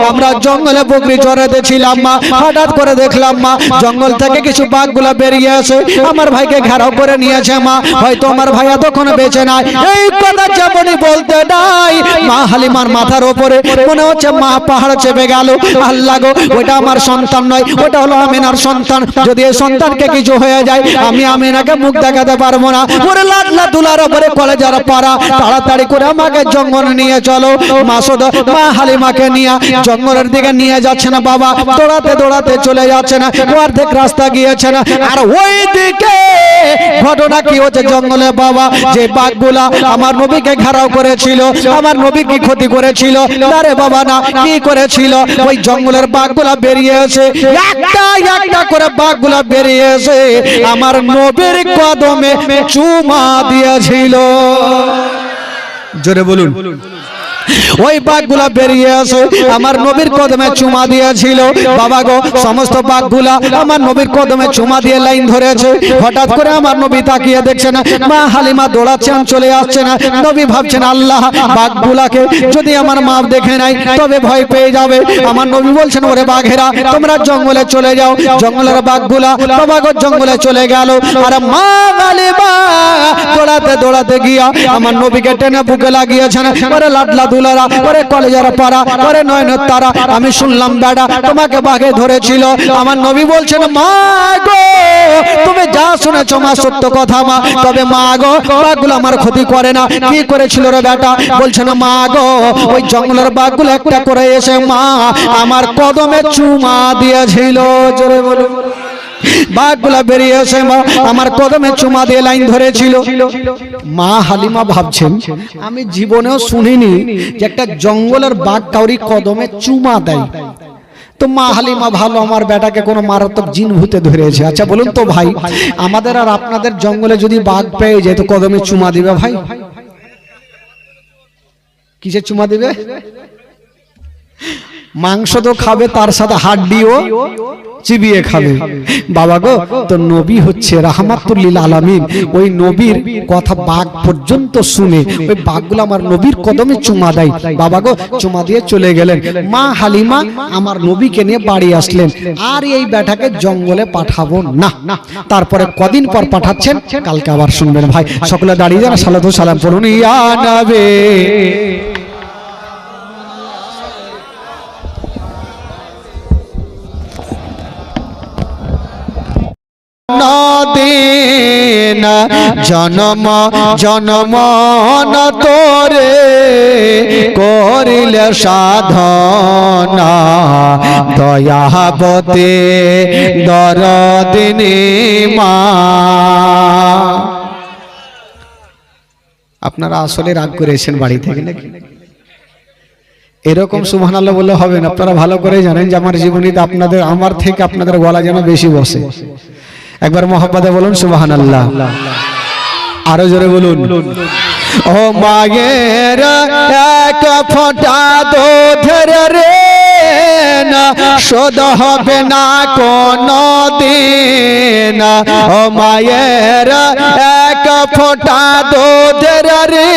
আমরা জঙ্গলে বকরি চড়াতে ছিলাম মা, হঠাৎ করে দেখলাম মা জঙ্গল থেকে কিছু বাঘগুলা বেরিয়ে এসে আমার ভাইকে ঘেরাও করে নিয়েছে মা, হয়তো আমার ভাই এতক্ষণ বেঁচে নাই। এই কথা যেমনই বলতে নাই, মা হালিমার মাথার উপরে মনে হচ্ছে মা পাহাড় চেপে গেল। আল্লাহ গো, ওটা আমার সন্তান নয়, ওটা হলো আমিনার সন্তান। যদি এই সন্তানকে কিছু হয়ে যায়, আমি আমিনাকে মুখ দেখাতে পারবো না। ওরে লাডলা দুলার উপরে কলেজার পাড়া, তাড়াতাড়ি করে আমাকে জঙ্গল নিয়ে চলো। মাসুদ মা হালিমাকে নিয়ে জঙ্গলের দিকে নিয়ে যাচ্ছে না বাবা, দৌড়াতে দৌড়াতে চলে যাচ্ছে না, অর্ধেক রাস্তা গিয়েছে না। আর ওই দিকে ঘটনা কি হচ্ছে জঙ্গলে বাবা, যে বাঘগুলা আমার নবীকে ঘেরাও করেছিল, আমার নবী কি ক্ষতি করেছিল? আরে বাবা না, কি করেছিল? ওই জঙ্গলের বাঘগুলা বেরিয়ে এসে একটা একটা করে বাঘগুলা বেরিয়ে এসে আমার নবীর কদমে চুমা দিয়েছিল। জোরে বলুন। ওই বাঘগুলা বেরিয়ে আসে আমার নবীর কদমে চুমা দিয়েছিল। বাবা গো, সমস্ত বাঘগুলা আমার নবীর কদমে চুমা দিয়ে লাইন ধরেছে। হঠাৎ করে আমার নবী তাকিয়ে দেখছেন মা হালিমা দৌড়াচ্ছেন, চলে আসছেন। নবী ভাবছেন আল্লাহ, বাঘগুলাকে যদি আমার মা দেখে নাই তবে ভয় পেয়ে যাবে। আমার নবী বলছেন ওরে বাঘেরা, তোমরা জঙ্গলে চলে যাও। জঙ্গলের বাঘগুলা বাবা গো জঙ্গলে চলে গেল। আর মা হালিমা দৌড়াতে দৌড়াতে গিয়া আমার নবীকে টেনে বুকে লাগিয়েছেন। ওরে লাডলা দুলারা, ওরে কলেজার পাড়া, ওরে নয়নের তারা, আমি শুনলাম বেটা তোমাকে বাঘে ধরেছিল। আমার নবী বলছেন মা গো, তুমি যা শুনেছো মা সত্য কথা মা, তবে মা গো বাঘগুলো আমার ক্ষতি করে না। কি করেছিল রে বেটা? বলছেন মা গো, ওই জঙ্গলের বাঘগুলো একটা করে এসে মা আমার কদমে চুমা দিয়েছিল। জোরে বলুন। বাঘগুলা বেরিয়ে এসে মা আমার কদমে চুমা দিয়ে লাইন ধরেছিল। মা হালিমা ভাবছেন আমি জীবনেও শুনিনি যে একটা জঙ্গলের বাঘ কাউরি কদমে চুমা দেয়। তো মা হালিমা ভালো, আমার বেটাকে কোনো মারাত্মক জিন ভূতে ধরেছে। আচ্ছা বলুন তো ভাই, আমাদের আর আপনাদের জঙ্গলে যদি বাঘ পেয়ে যায় তো কদমে চুমা দিবে ভাই? কিসে চুমা দিবে? মাংস তো খাবে, তার সাথে হাড্ডিও চিবিয়ে খাবে। বাবা গো, তো নবী হচ্ছে রাহমাতুল লিল আলামিন। ওই নবীর কথা বাঘ পর্যন্ত শুনে ওই বাঘগুলো আমার নবীর কদমে চুমা দেয়। বাবা গো, চুমা দিয়ে চলে গেলেন। মা হালিমা আমার নবীকে নিয়ে বাড়ি আসলেন। আর এই বেটাকে জঙ্গলে পাঠাবো না। তারপরে কদিন পর পাঠাচ্ছেন, কালকে আবার শুনবেন ভাই। সকলে দাঁড়িয়ে যান, সালাতু সালাম পড়ুন। ইয়া নবী দিন জনম জনম তোরে করিলে সাধনা, দয়াবতে দরদিনী মা। আপনারা আসলে রাগ করেছেন বাড়ি থেকে নাকি? এরকম সুবহানাল্লাহ বললে হবে না। আপনারা ভালো করে জানেন যে আমার জীবনীতে আপনাদের, আমার থেকে আপনাদের গলা যেন বেশি বসে। একবার মহব্বতে বলুন সুবহানাল্লাহ। আরো জোরে বলুন। ও মায়ের এক ফোঁটা দুধের রে না শোধ হবে না কোনো দিন। ও মায়ের এক ফোঁটা দুধের রে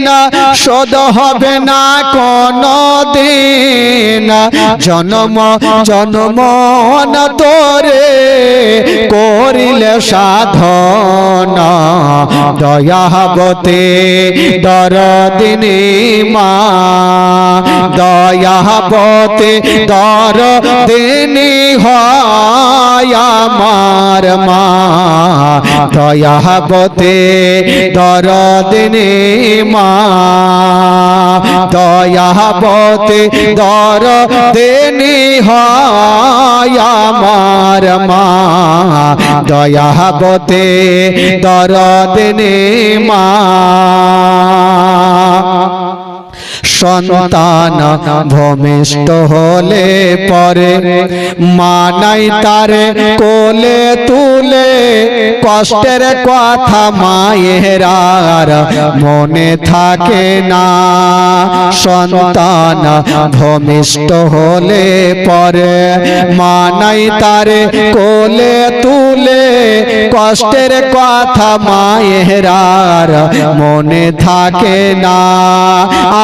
না শোধ হবে না কোনো দিন। জন্ম জন্ম না তোরে করিলে সাধনা, দয়াবতে দরদিনী মা, দয়াবতে দরদিনী হয় আমার মা, দয়াবতে দরদিনী মা। দয়াবতী দরদিনী হয় আমার মা, দয়াবতী দরদিনী মা। সন্তান ভূমিষ্ঠ হলে পরে মা নাই তারে কোলে তুলে, কষ্টের কথা মায়ের আর মনে থাকে না। সন্তান ভূমিষ্ঠ হলে পরে মা নাই তারে কোলে তুলে, কষ্টের কথা মায়ের আর মনে থাকে না।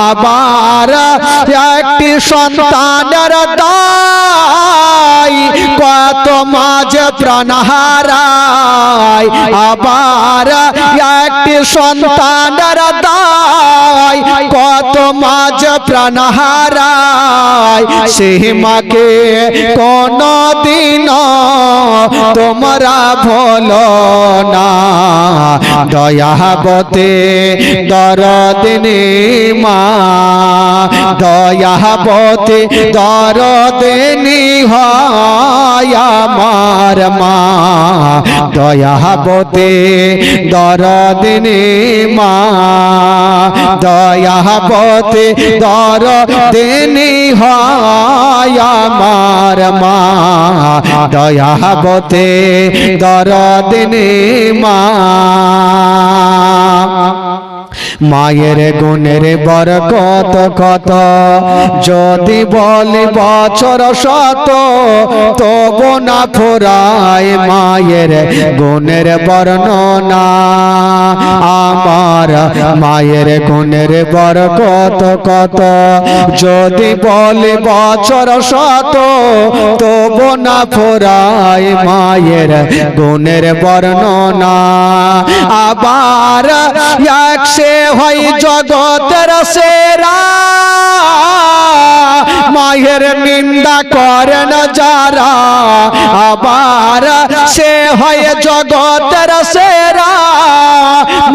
আবার একটি সন্তানের দায় কত মাঝে প্রাণ হারায়, আবার একটি সন্তানের দায় কত মাঝে প্রাণ হারায়। সেই মাকে কোনদিন তোমরা ভুলো না, দয়াবতী দরদিনী মা, দয়াবতী দরদিনী হয় আমার মা, দয়াবতী দরদিনী মা, দয়াবতী দরদিনী হয় আমার মা, দয়াবতী দরদিনী মা। মায়ের গুণের বরকত কত যদি বলি বছর শত, তবু না ফুরায় মায়ের গুণের বর্ণনা। আমার মায়ের গুণের বরকত কত যদি বলি বছর শত, তবু না ফুরায় মায়ের গুণের বর্ণনা। আবার এক সে হয় জগতের সেরা, মায়ের নিন্দা করেন যারা। আবার সে হয় জগতের সেরা,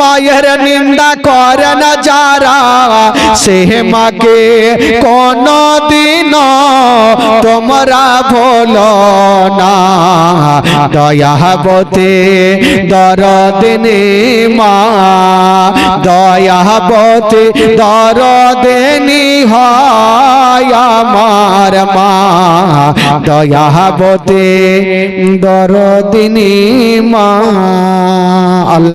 মায়ের নিন্দা করেন যারা। সে মাকে কোনদিন তোমরা ভুলো না, দয়াবতী দরদিনী মা, দয়াবতী দরদিনী হয় আমার মা, দয়াবতী দরদিনী মা।